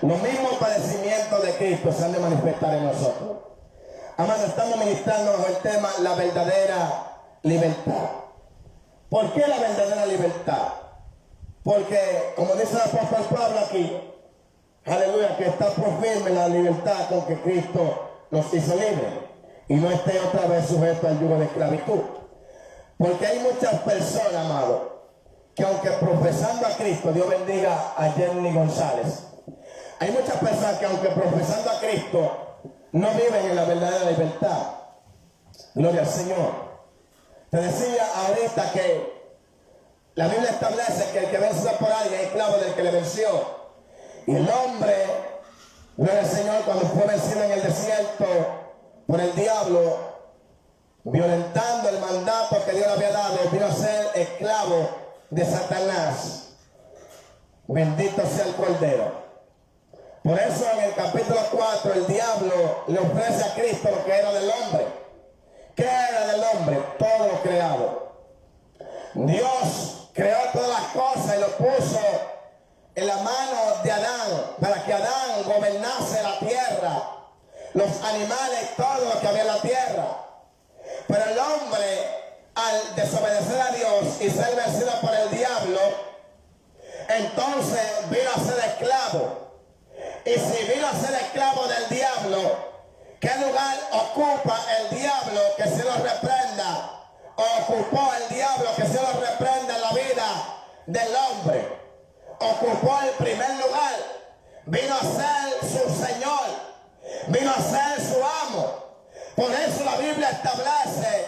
Los mismos padecimientos de Cristo se han de manifestar en nosotros. Amados, estamos ministrando bajo el tema la verdadera libertad. ¿Por qué la verdadera libertad? Porque, como dice el apóstol Pablo aquí, aleluya, que está por firme la libertad con que Cristo nos hizo libres y no esté otra vez sujeto al yugo de esclavitud. Porque hay muchas personas, amados, que aunque profesando a Cristo, Dios bendiga a Jenny González, hay muchas personas que aunque profesando a Cristo no viven en la verdadera libertad. Gloria al Señor. Te decía ahorita que la Biblia establece que el que vence por alguien es esclavo del que le venció. Y el hombre, gloria al Señor, cuando fue vencido en el desierto por el diablo, violentando el mandato que Dios le había dado, vino a ser esclavo de Satanás. Bendito sea el Cordero. Por eso en el capítulo 4 el diablo le ofrece a Cristo lo que era del hombre. ¿Qué era del hombre? Todo lo creado. Dios creó todas las cosas y lo puso en la mano de Adán, para que Adán gobernase la tierra, los animales, todo lo que había en la tierra. Pero el hombre, al desobedecer a Dios y ser vencido por el diablo, entonces vino a ser esclavo. Y si vino a ser esclavo del diablo, ¿qué lugar ocupa el diablo? Que se lo reprenda. Ocupó el diablo, que se lo reprenda en la vida del hombre. Ocupó el primer lugar, vino a ser su Señor, vino a ser su amo. Por eso la Biblia establece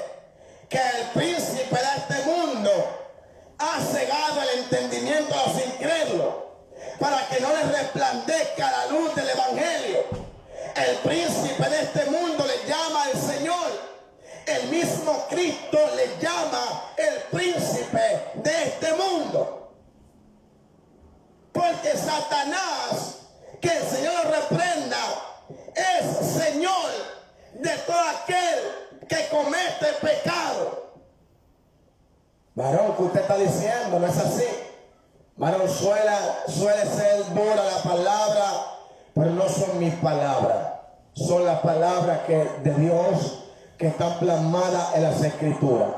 que el príncipe de este mundo ha cegado el entendimiento a los incrédulos para que no les resplandezca la luz del Evangelio. El príncipe de este mundo le llama al Señor. El mismo Cristo le llama el príncipe de este mundo. Porque Satanás, que el Señor lo reprenda, es Señor de todo aquel que comete pecado. Varón, ¿qué usted está diciendo? No es así. Varón, suele ser dura la palabra, pero no son mis palabras. Son las palabras de Dios que están plasmadas en las Escrituras.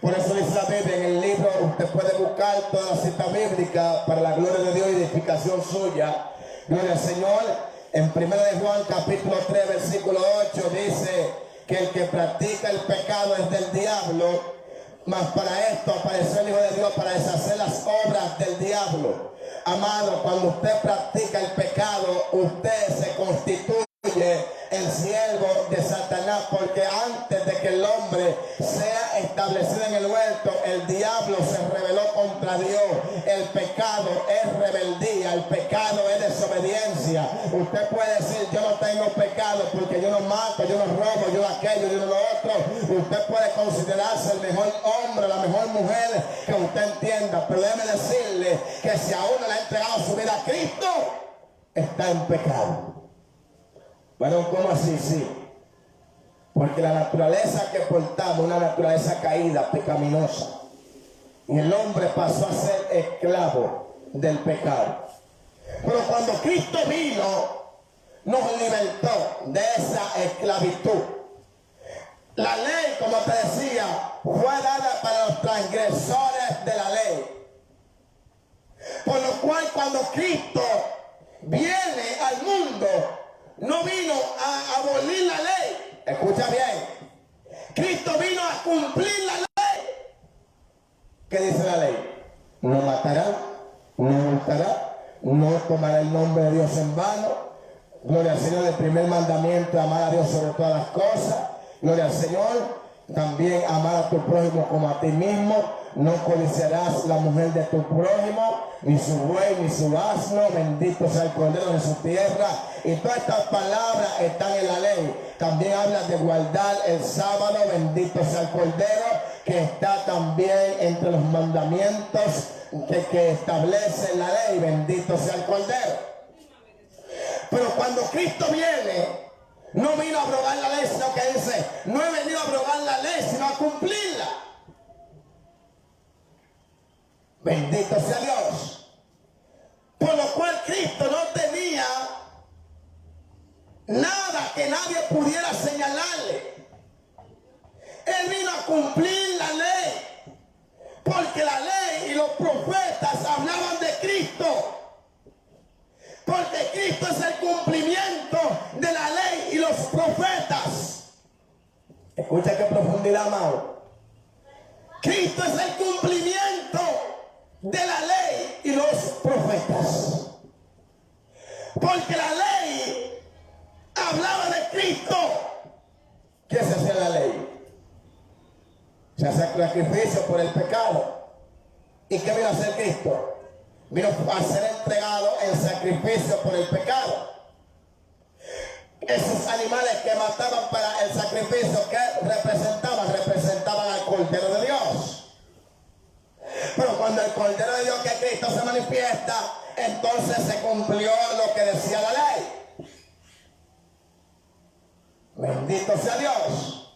Por eso dice la Biblia en el libro, usted puede buscar toda la cita bíblica para la gloria de Dios y edificación suya. Gloria al Señor. En 1 de Juan capítulo 3 versículo 8 dice que el que practica el pecado es del diablo, mas para esto apareció el Hijo de Dios, para deshacer las obras del diablo. Amado, cuando usted practica el pecado, usted se constituye el siervo de Satanás, porque antes de que el hombre sea establecido en el huerto, el diablo se rebeló contra Dios. El pecado es rebeldía, el pecado es desobediencia. Usted puede decir, yo no tengo pecado porque yo no mato, yo no robo, yo no aquello, yo no lo otro. Usted puede considerarse el mejor hombre, la mejor mujer que usted entienda, pero déjeme decirle que si a uno le ha entregado su vida a Cristo, está en pecado. Bueno, ¿cómo así? Sí. Porque la naturaleza que portamos, una naturaleza caída, pecaminosa. y el hombre pasó a ser esclavo del pecado. Pero cuando Cristo vino, nos libertó de esa esclavitud. La ley, como te decía, fue dada para los transgresores de la ley. Por lo cual, cuando Cristo viene al mundo, no vino a abolir la ley. Escucha bien. Cristo vino a cumplir la ley. ¿Qué dice la ley? No matará, no hurtará, no tomará el nombre de Dios en vano. Gloria al Señor. El primer mandamiento: amar a Dios sobre todas las cosas. Gloria al Señor. También amar a tu prójimo como a ti mismo. No codiciarás la mujer de tu prójimo, ni su buey, ni su asno. Bendito sea el cordero de su tierra. Y todas estas palabras están en la ley. También habla de guardar el sábado. Bendito sea el cordero, que está también entre los mandamientos que establece la ley. Bendito sea el cordero. Pero cuando Cristo viene, no vino a abrogar la ley, sino que dice: no he venido a abrogar la ley, sino a cumplirla. Bendito sea Dios. Por lo cual Cristo no tenía nada que nadie pudiera señalarle. Él vino a cumplir la ley, porque la ley y los profetas hablaban de Cristo. Porque Cristo es el cumplimiento de la ley y los profetas. Escucha qué profundidad, amado. Cristo es el cumplimiento de la ley y los profetas. Porque la ley hablaba de Cristo. ¿Qué se hacía en la ley? Se hacía sacrificio por el pecado. ¿Y qué vino a hacer Cristo? Vino a ser entregado en sacrificio por el pecado. Esos animales que mataban para el sacrificio, ¿qué representaban? Representaban al Cordero de Dios. Pero cuando el Cordero de Dios, que es Cristo, se manifiesta, entonces se cumplió lo que decía la ley. Bendito sea Dios.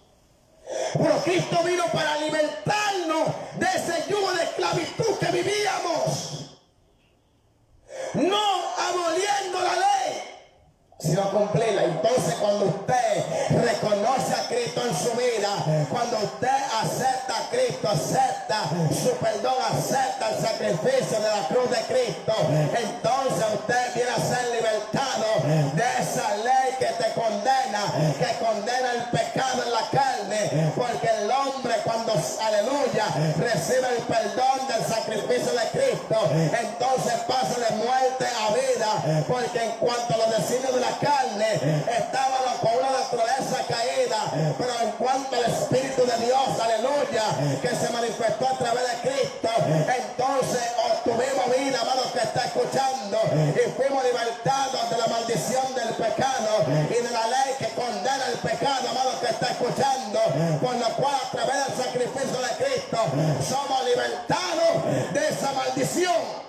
Pero Cristo vino para libertarnos de ese yugo de esclavitud que vivíamos. No aboliendo la ley, sino cumplirla. Entonces, cuando usted reconoce a Cristo en su vida, cuando usted acepta a Cristo, acepta su perdón, acepta el sacrificio de la cruz de Cristo, entonces usted viene a ser libertado de esa ley que te condena, que condena el pecado en la carne. Porque el hombre, cuando, aleluya, recibe el perdón del sacrificio de Cristo, entonces pasa de muerte a vida. Porque en cuanto a los designios de la carne, estábamos con una naturaleza caída, pero en cuanto al Espíritu de Dios, aleluya, que se manifestó a través de Cristo, entonces obtuvimos vida, amado que está escuchando, y fuimos libertados de la maldición del pecado y de la ley que condena el pecado, amado que está escuchando, por lo cual a través del sacrificio de Cristo somos libertados de esa maldición.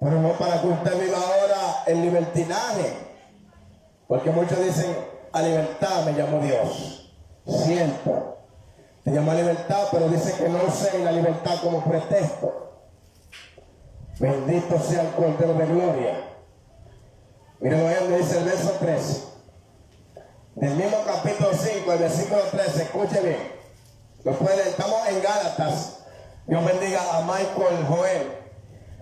Pero no para que usted viva ahora el libertinaje. Porque muchos dicen: a libertad me llamó Dios. Cierto, te llamó a libertad, pero dice que no usen la libertad como pretexto. Bendito sea el Cordero de Gloria. Miren ahí donde dice el verso 13. Del mismo capítulo 5, el versículo 13. Escuche bien. Estamos en Gálatas. Dios bendiga a Michael Joel.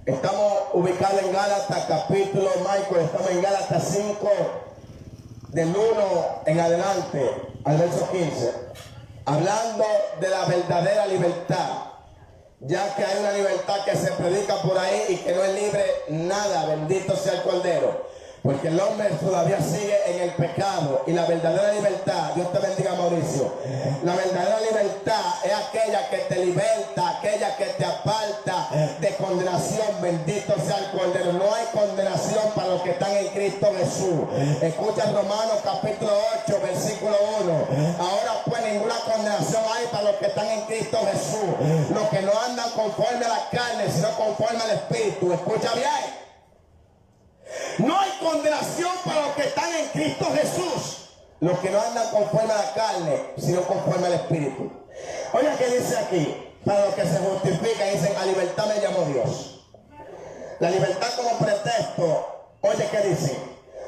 Estamos ubicados en Gálatas, capítulo, Michael, estamos en Gálatas 5, del 1 en adelante, al verso 15. Hablando de la verdadera libertad, ya que hay una libertad que se predica por ahí y que no es libre nada. Bendito sea el Cordero. Porque el hombre todavía sigue en el pecado. Y la verdadera libertad, Dios te bendiga, Mauricio, la verdadera libertad es aquella que te liberta, aquella que te aparta de condenación. Bendito sea el Cordero. No hay condenación para los que están en Cristo Jesús. Escucha Romanos capítulo 8, versículo 1. Ahora pues ninguna condenación hay para los que están en Cristo Jesús, los que no andan conforme a la carne, sino conforme al Espíritu. Escucha bien. No hay condenación para los que están en Cristo Jesús. Los que no andan conforme a la carne, sino conforme al Espíritu. Oye, ¿qué dice aquí? Para los que se justifican, dicen, a libertad me llamó Dios. La libertad como pretexto, oye, ¿qué dice?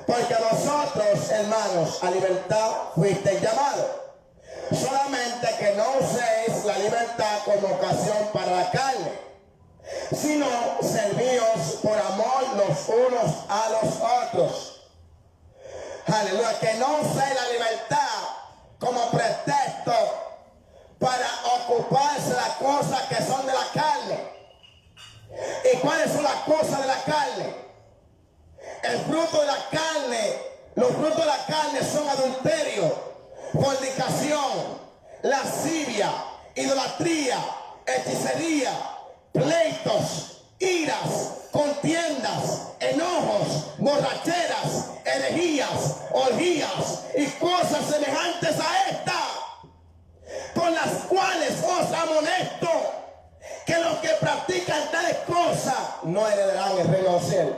Porque vosotros, hermanos, a libertad fuisteis llamados. Solamente que no uséis la libertad como ocasión para la carne, sino servíos por amor los unos a los otros. Aleluya, que no uséis la libertad como pretexto para ocuparse de las cosas que son de la carne. ¿Y cuáles son las cosas de la carne? El fruto de la carne, los frutos de la carne son adulterio, fornicación, lascivia, idolatría, hechicería, pleitos, iras, contiendas, enojos, borracheras, herejías, orgías y cosas semejantes a esta, con las cuales os amonesto que los que practican tales cosas no heredarán el reino de los cielos.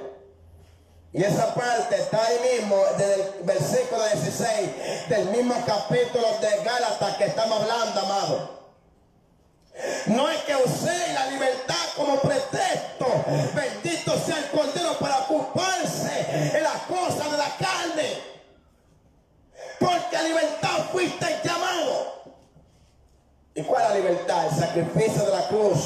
Y esa parte está ahí mismo, desde el versículo 16 del mismo capítulo de Gálatas que estamos hablando, amado. No es que use la libertad como pretexto, bendito sea el Cordero, para ocuparse en las cosas de la carne, porque a libertad fuiste llamado. ¿Y cuál es la libertad? El sacrificio de la cruz.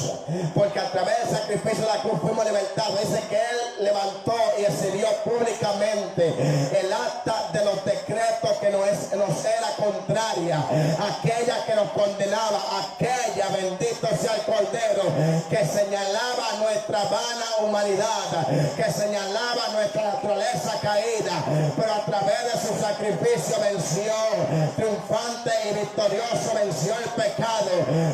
Porque a través del sacrificio de la cruz fuimos libertados. Dice que Él levantó y exhibió públicamente el acta de los decretos que nos era contraria. Aquella que nos condenaba. Aquella, bendito sea el Cordero, que señalaba nuestra vana humanidad. Que señalaba nuestra naturaleza caída. Pero a través de su sacrificio venció. Triunfante y victorioso venció el pecado.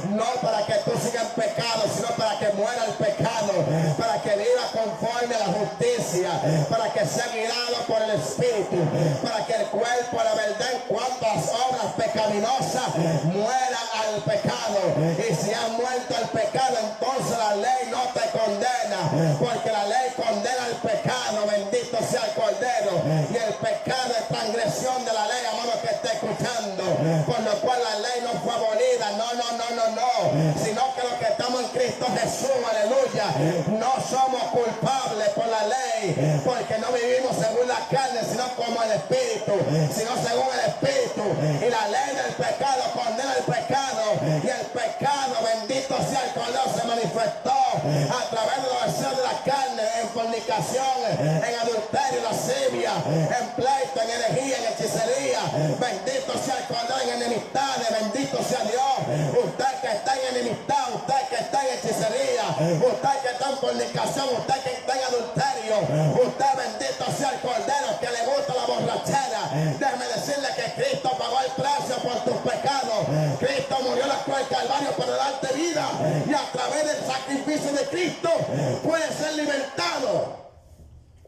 No para que tú sigas en pecado, sino para que muera el pecado, para que viva conforme a la justicia, para que sea guiado por el Espíritu, para que el cuerpo, la verdad, en cuanto a las obras pecaminosas, muera al pecado. Y si has muerto al pecado, entonces la ley no te condena, porque la ley condena el pecado, bendito sea el Cordero. Y el pecado es transgresión de la ley, amado que esté escuchando, por lo cual la ley no fue abolida, no, sino que los que estamos en Cristo Jesús, aleluya, no somos culpables por la ley, porque no vivimos según la carne, sino como el Espíritu, sino según el Espíritu. Y la ley del pecado condena el pecado, y el pecado, bendito sea el Cordero, se manifestó a través de los deseos de la carne, en fornicación, en adulterio, lascivia, en pleito, en herejía, en hechicería, bendito sea el Cordero, en enemistades, bendito sea Dios. Usted que está en enemistad, usted que está en hechicería, usted que está en fornicación, usted que está en adulterio, usted, bendito sea el Cordero, que le gusta la borrachera, déjeme decirle que Cristo pagó el precio por tus pecados. Cristo murió en la cruz del Calvario para darte vida, y a través del sacrificio de Cristo puedes ser libertado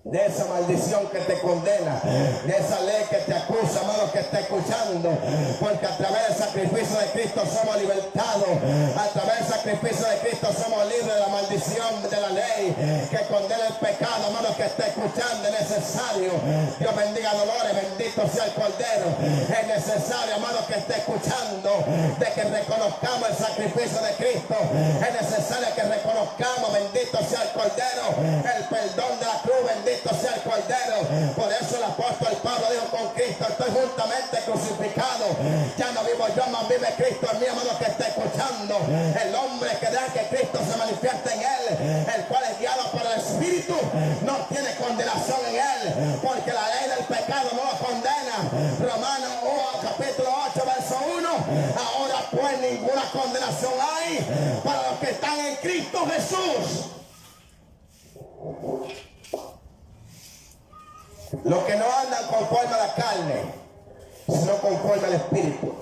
de esa maldición que te condena, de esa ley que te acusa, amado que está escuchando, porque a través del sacrificio de Cristo somos libertados, a través del sacrificio de Cristo somos libres de la maldición de la ley que condena el pecado, amado que está escuchando. Es necesario, Dios bendiga Dolores, bendito sea el Cordero, es necesario, amado que esté escuchando, de que reconozcamos el sacrificio de Cristo, es necesario que reconozcamos, bendito sea el Cordero, el perdón de la cruz, bendito sea el Cordero. Por eso el apóstol Pablo dijo: con Cristo estoy juntamente crucificado, ya no vivo yo, mas vive Cristo en mí, amado que está escuchando. El hombre que deja que Cristo se manifieste en él, el cual es guiado por el Espíritu, no tiene condenación en él, porque la ley del pecado no lo condena. Romanos capítulo 8 verso 1. Ahora pues ninguna condenación hay para los que están en Cristo Jesús. Los que no andan conforme a la carne, sino conforme al Espíritu.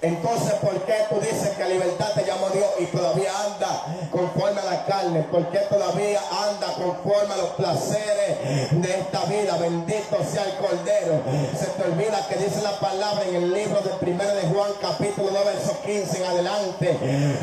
Entonces, ¿por qué tú dices que libertad te llamó Dios y todavía anda conforme a la carne? ¿Por qué todavía anda conforme a los placeres de esta vida? Bendito sea el Cordero. Se te olvida que dice la palabra en el libro de 1 de Juan, capítulo 2, verso 15 en adelante.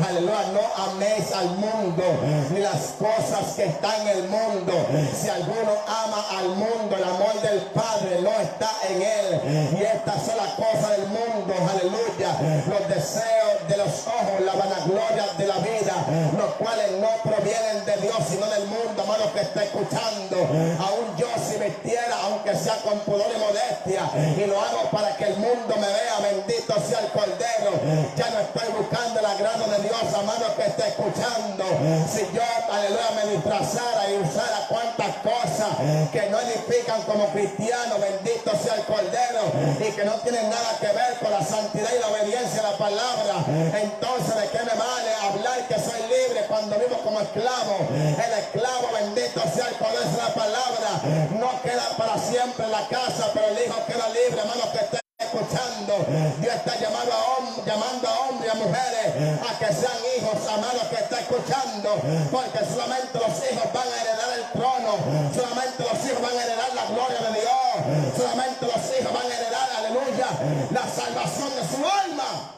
Aleluya, no améis al mundo ni las cosas que están en el mundo. Si alguno ama al mundo, el amor del Padre no está en él. Y estas son las cosas del mundo, aleluya, los deseos de los ojos, la vanagloria de la vida, los cuales no provienen de Dios sino del mundo. Amado que está escuchando, aún yo si vistiera, aunque sea con pudor y modestia, y lo hago para que el mundo me vea, bendito sea el Cordero, ya no estoy buscando el agrado de Dios. Amado que está escuchando, si yo, aleluya, me disfrazara y usara cuantas cosas que no edifican como cristiano, bendito sea el Cordero, y que no tienen nada que ver con la santidad y la obediencia a la palabra, entonces ¿de qué me vale hablar que soy libre cuando vivo como esclavo? El esclavo, bendito sea el poder de la palabra, no queda para siempre en la casa, pero el hijo queda libre. Hermano que esté escuchando, Dios está llamando a hombres y a mujeres a que sean hijos. Amados que está escuchando, porque solamente los hijos van a heredar el trono, solamente los hijos van a heredar la gloria de Dios, solamente los hijos van a heredar, aleluya, la salvación de su alma.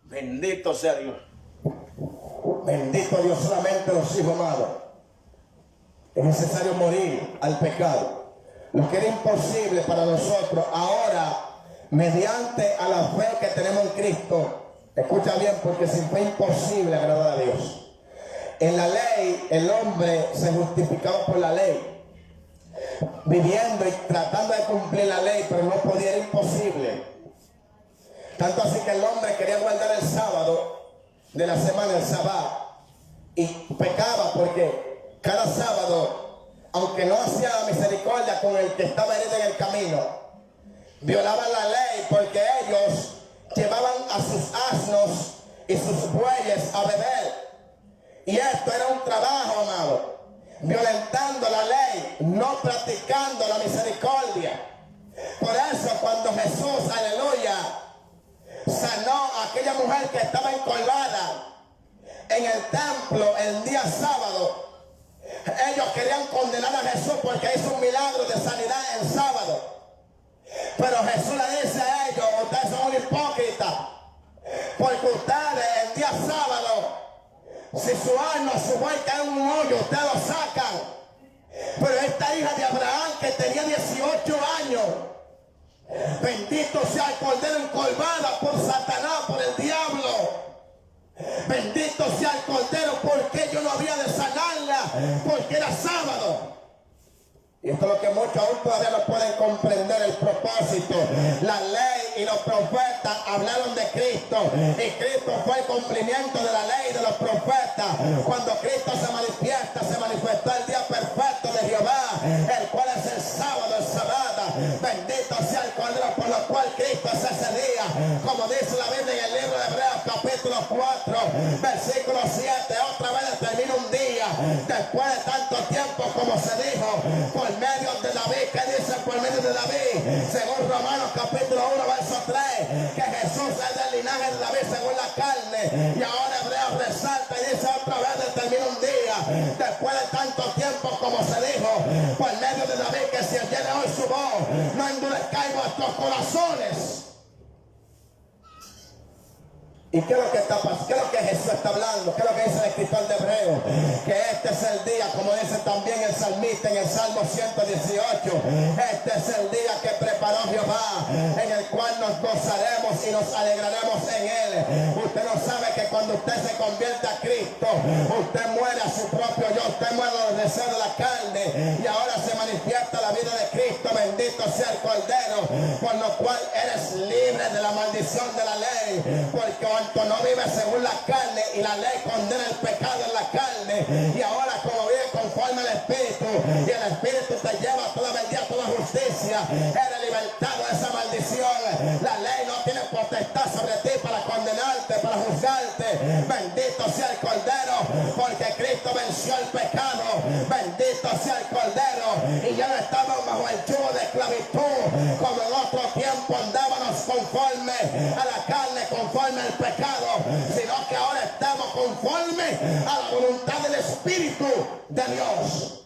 Bendito sea Dios. Bendito Dios, solamente los hijos, amados. Es necesario morir al pecado. Lo que era imposible para nosotros, ahora, mediante a la fe que tenemos en Cristo, escucha bien, porque sin fe es imposible agradar a Dios. En la ley, el hombre se justificaba por la ley, viviendo y tratando de cumplir la ley, pero no podía, era imposible. Tanto así que el hombre quería guardar el sábado de la semana, el sabbat, y pecaba porque cada sábado, aunque no hacía misericordia con el que estaba herido en el camino, violaban la ley porque ellos llevaban a sus asnos y sus bueyes a beber. Y esto era un trabajo, amado, violentando la ley, no practicando la misericordia. Por eso cuando Jesús, aleluya, sanó a aquella mujer que estaba encorvada en el templo el día sábado, ellos querían condenar a Jesús porque hizo un milagro de sanidad el sábado. Pero Jesús le dice a ellos: ustedes son un hipócrita, porque ustedes el día sábado, si su alma, su buey cae en un hoyo, ustedes lo sacan. Pero esta hija de Abraham, que tenía 18 años, bendito sea el Cordero, encorvada por Satanás, por el diablo. Bendito sea el Cordero, porque yo no había de sanarla, porque era sábado. Y esto es lo que muchos aún todavía no pueden comprender, el propósito. La ley y los profetas hablaron de Cristo, y Cristo fue el cumplimiento de la ley y de los profetas. Cuando Cristo se manifestó el día perfecto de Jehová, el cual es el sábado, el sabbat. Bendito sea el Cordero, por lo cual Cristo es ese día, como dice la Biblia en el libro de Hebreos capítulo 4 versículo 7, otra vez determina un día, después de tanto tiempo, como se dijo por medio de David. ¿Qué dice por medio de David? Según Romanos capítulo 1 verso 3, que Jesús es del linaje de David según la carne. Y ahora Hebreos resalta y dice otra vez determina un día, después de tanto tiempo, como se dijo por medio de David, que si oyere hoy su voz, no endurezcáis vuestros corazones. ¿Y qué es lo que está pasando? ¿Qué es lo que Jesús está hablando? ¿Qué es lo que dice el escritor de Hebreos? Que este es el día, como dice también el salmista en el Salmo 118, este es el día que preparó Jehová, en el cual nos gozaremos y nos alegraremos en él. Usted no sabe que cuando usted se convierte a Cristo, usted muere a su propio yo, usted muere a los deseos de la carne, y ahora se manifiesta la vida de Cristo. Bendito sea el Cordero, por lo cual eres libre de la maldición de la ley, porque no vive según la carne, y la ley condena el pecado en la carne. Y ahora, como vive conforme al Espíritu, y el Espíritu te lleva a toda verdad, a toda justicia, eres libertado de esa maldición. La ley no tiene potestad sobre ti para condenarte, para juzgarte. Bendito sea el Cordero, porque Cristo venció el pecado. Bendito sea el Cordero, y ya no estamos bajo el yugo de esclavitud como en otro tiempo andábamos conforme a la carne, conforme al pecado, sino que ahora estamos conforme a la voluntad del Espíritu de Dios.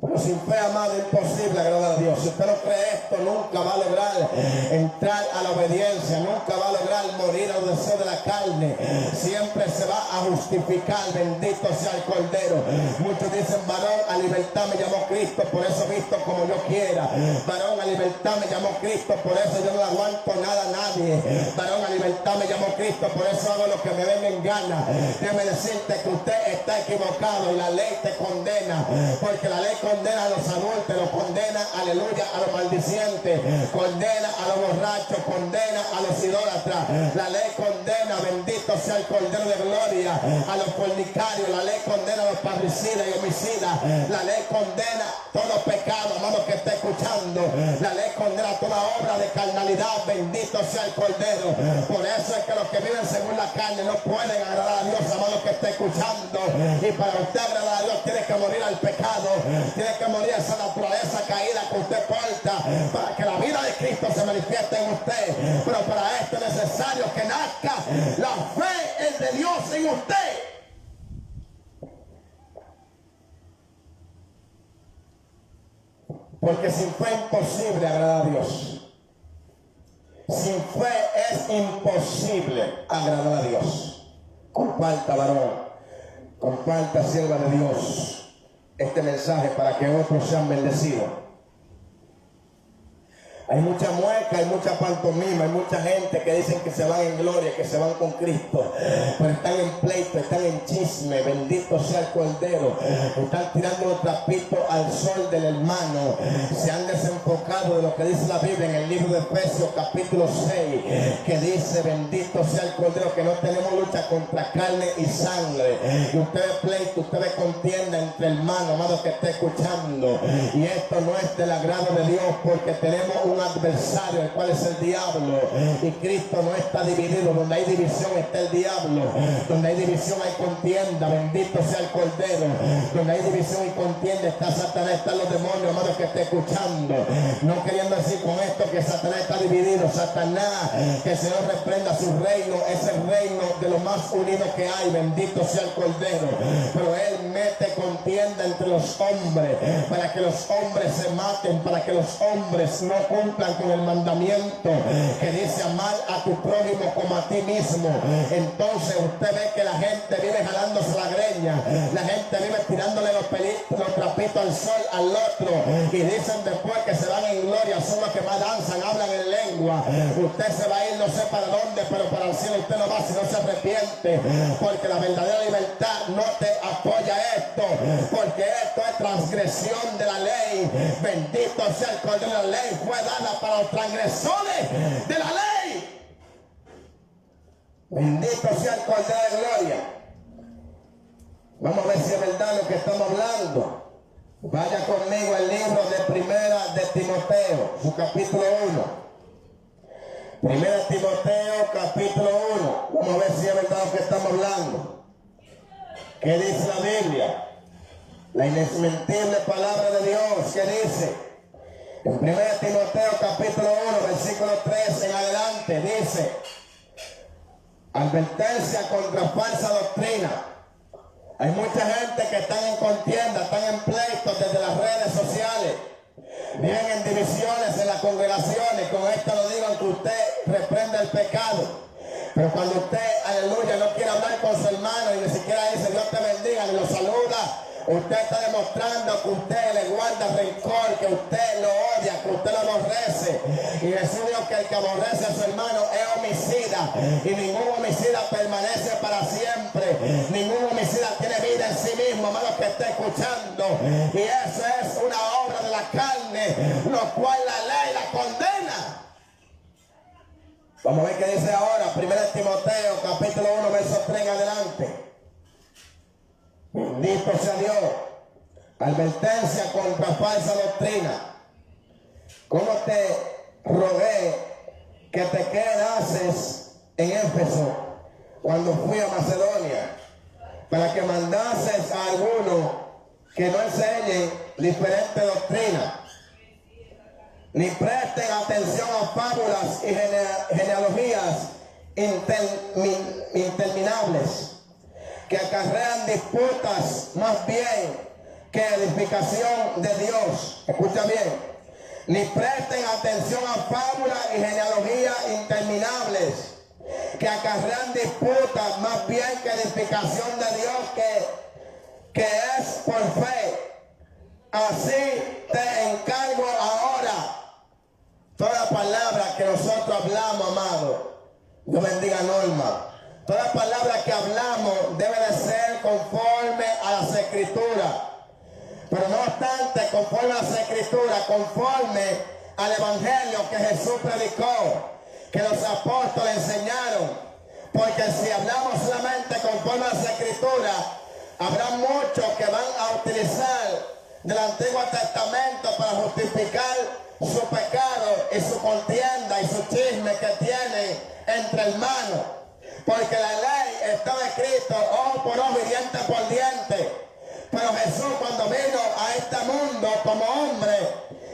Pero sin fe, amado, es imposible agradar a Dios. Si usted no cree esto, nunca va a lograr entrar a la obediencia, nunca va a lograr morir a los deseos de la carne. Siempre se va a justificar. Bendito sea el Cordero. Muchos dicen: varón, a libertad me llamó Cristo, por eso visto como yo quiera. Varón, a libertad me llamó Cristo, por eso yo no le aguanto nada a nadie. Varón, a libertad me llamó Cristo, por eso hago lo que me venga en gana. Déjeme decirte que usted está equivocado y la ley te condena, porque la ley condena a los adúlteros, condena, aleluya, a los maldicientes, condena a los borrachos, condena a los idólatras. La ley condena, bendito sea el Cordero de Gloria, a los fornicarios. La ley condena a los parricidas y homicidas. La ley condena todo pecado, amado, que está escuchando. La ley condena toda obra de carnalidad. Bendito sea el Cordero. Por eso es que los que viven según la carne no pueden agradar a Dios, amado, que está escuchando. Y para usted agradar a Dios tiene que morir al pecado, tiene que morir esa naturaleza caída que usted porta, para que la vida de Cristo se manifieste en usted. Pero para esto es necesario que nazca la fe de Dios en usted. Porque sin fe es imposible agradar a Dios. Sin fe es imposible agradar a Dios. Comparta, varón, comparta, sierva de Dios, este mensaje para que otros sean bendecidos. Hay mucha mueca, hay mucha pantomima, hay mucha gente que dicen que se van en gloria, que se van con Cristo, pero están en pleito, están en chisme. Bendito sea el Cordero. Están tirando los trapitos al sol del hermano. Se han desenfocado de lo que dice la Biblia en el libro de Efesios capítulo 6, que dice: bendito sea el Cordero, que no tenemos lucha contra carne y sangre. Y ustedes pleito, ustedes contienda entre hermanos, amado, que esté escuchando. Y esto no es del agrado de Dios, porque tenemos un adversario, el cual es el diablo, y Cristo no está dividido. Donde hay división está el diablo, donde hay división hay contienda. Bendito sea el Cordero. Donde hay división y contienda está Satanás, están los demonios, amados, que esté escuchando. No queriendo decir con esto que Satanás está dividido. Satanás, que el Señor reprenda su reino, es el reino de lo más unido que hay. Bendito sea el Cordero. Pero él mete contienda entre los hombres, para que los hombres se maten, para que los hombres no cumplan con el mandamiento que dice: amar a tu prójimo como a ti mismo. Entonces usted ve que la gente vive jalándose la greña, la gente vive tirándole los trapitos al sol al otro, y dicen después que se van en gloria, son los que más danzan, hablan en lengua. Usted se va a ir no sé para dónde, pero para el cielo usted no va si no se arrepiente, porque la verdadera libertad no te apoya esto, porque esto es transgresión de la ley. Bendito sea el Cordero. La ley fue dada para los transgresores de la ley. Bendito sea el Cordero de Gloria. Vamos a ver si es verdad lo que estamos hablando. Vaya conmigo al libro de Primera de Timoteo, su capítulo 1. Primera de Timoteo, capítulo 1. Vamos a ver si es verdad lo que estamos hablando. ¿Qué dice la Biblia? La inesmentible palabra de Dios, ¿qué dice? En 1 Timoteo capítulo 1, versículo 3 en adelante, dice: advertencia contra falsa doctrina. Hay mucha gente que están en contienda, están en pleitos desde las redes sociales, viven en divisiones en las congregaciones. Con esto lo digo, que usted reprende el pecado, pero cuando usted, aleluya, no quiere hablar con su hermano y ni siquiera dice Dios te bendiga, ni lo saluda, usted está demostrando que usted le guarda rencor, que usted lo odia, que usted lo aborrece. Y Jesús dijo que el que aborrece a su hermano es homicida, y ningún homicida permanece para siempre. Ningún homicida tiene vida en sí mismo, amado, que esté escuchando. Y eso es una obra de la carne, lo cual la ley la condena. Vamos a ver qué dice ahora 1 Timoteo capítulo 1 verso 3 en adelante. Bendito sea Dios. Advertencia contra falsa doctrina. ¿Cómo te rogué que te quedases en Éfeso cuando fui a Macedonia, para que mandases a alguno que no enseñe diferente doctrina? ni presten atención a fábulas y genealogías interminables que acarrean disputas más bien que edificación de Dios. Escucha bien. Ni presten atención a fábulas y genealogías interminables que acarrean disputas más bien que edificación de Dios, que es por fe. Así te encargo ahora. Toda palabra que nosotros hablamos, amado, Dios bendiga Norma. Toda palabra que hablamos debe de ser conforme a las Escrituras. Pero no obstante, conforme a las Escrituras, conforme al Evangelio que Jesús predicó, que los apóstoles enseñaron. Porque si hablamos solamente conforme a las Escrituras, habrá muchos que van a utilizar del Antiguo Testamento para justificar su pecado y su contienda y su chisme que tienen entre hermanos. Porque la ley está escrito ojo por ojo y diente por diente. Pero Jesús, cuando vino a este mundo como hombre,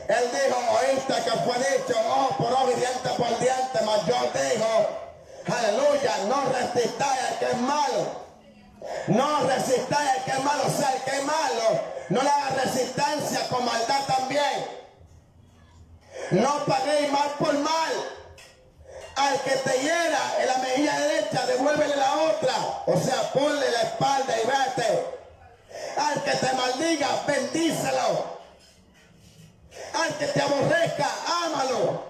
Él dijo, oíste que fue dicho ojo por ojo y diente por diente, mas yo digo, aleluya, no resistáis al que es malo. No resistáis al que es malo. O sea, el que es malo, no le haga resistencia con maldad también. No paguéis mal por mal. Al que te hiera en la mejilla derecha, devuélvele la otra. O sea, ponle la espalda y vete. Al que te maldiga, bendícelo. Al que te aborrezca, ámalo.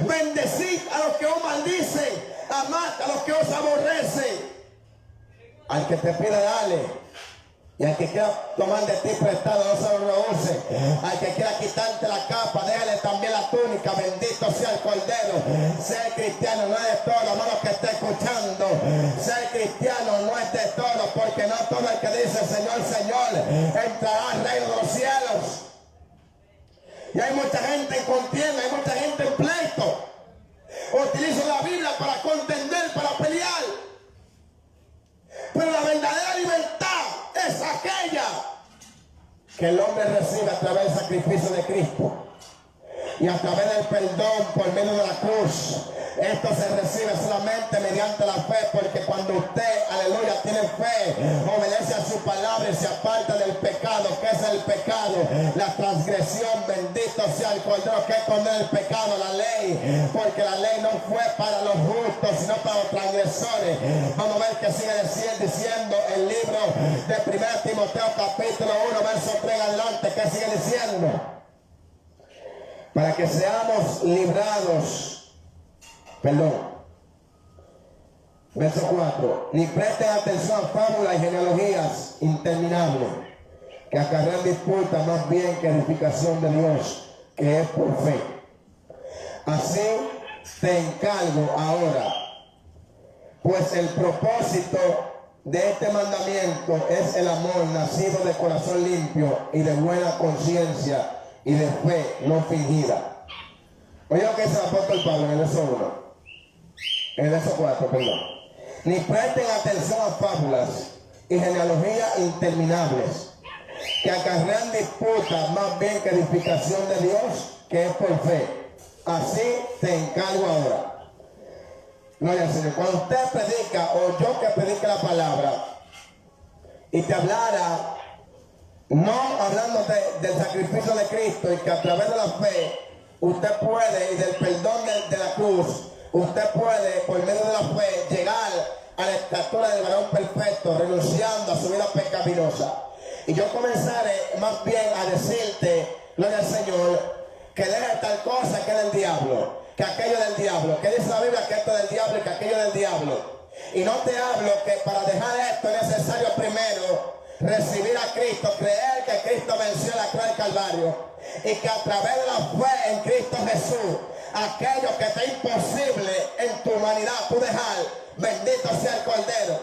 Bendecid a los que os maldicen, amad a los que os aborrecen. Al que te pida, dale. Y al que quiera tomar de ti prestado, no se lo rehúse. Al que quiera quitarte la capa, déjale también la túnica. Bendito sea el Cordero. Ser cristiano no es de todo, hermano que esté escuchando. Ser cristiano no es de todo, porque no todo el que dice Señor, Señor, entrará al reino de los cielos. Y hay mucha gente en contienda, hay mucha gente en pleito. Utilizo la Biblia para contender, para pelear. Pero la verdadera libertad es aquella que el hombre recibe a través del sacrificio de Cristo y a través del perdón por medio de la cruz. Esto se recibe solamente mediante la fe, porque cuando usted, aleluya, tiene fe, obedece a su palabra y se aparta del pecado. ¿Qué es el pecado? La transgresión. Bendito sea el Cordero que esconde el pecado, la ley, porque la ley no fue para los justos, sino para los transgresores. Vamos a ver que sigue diciendo el libro de 1 Timoteo capítulo 1, verso 3 adelante. ¿Qué sigue diciendo? Para que seamos librados. Perdón. Verso 4. Ni presten atención a fábulas y genealogías interminables que acarrean disputas más bien que edificación de Dios, que es por fe. Así te encargo ahora, pues el propósito de este mandamiento es el amor nacido de corazón limpio y de buena conciencia y de fe no fingida. Oye lo que dice el apóstol Pablo en el verso 1. En el verso 4, perdón. Ni presten atención a fábulas y genealogías interminables que acarrean disputas más bien que edificación de Dios, que es por fe. Así te encargo ahora. Gloria al Señor. Cuando usted predica, o yo que predique la palabra, y te hablara, no hablando del sacrificio de Cristo, y que a través de la fe usted puede, y del perdón de la cruz, usted puede, por medio de la fe, llegar a la estatura del varón perfecto, renunciando a su vida pecaminosa. Y yo comenzaré más bien a decirte, gloria al Señor, que deje tal cosa que es del diablo, que aquello del diablo, que dice la Biblia que esto es del diablo y que aquello es del diablo. Y no te hablo que para dejar esto es necesario primero recibir a Cristo, creer que Cristo venció la cruz del Calvario y que a través de la fe en Cristo Jesús, aquello que te es imposible en tu humanidad tú dejar, bendito sea el Cordero.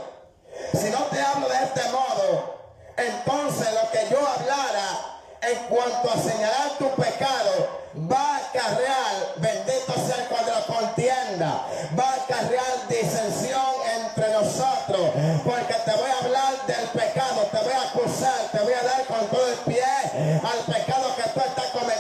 Si no te hablo de este modo, entonces lo que yo hablara en cuanto a señalar tu pecado va a acarrear, bendito sea el Cordero, contienda, va a acarrear disensión entre nosotros, porque te voy a hablar del pecado, te voy a acusar, te voy a dar con todo el pie al pecado que tú estás cometiendo.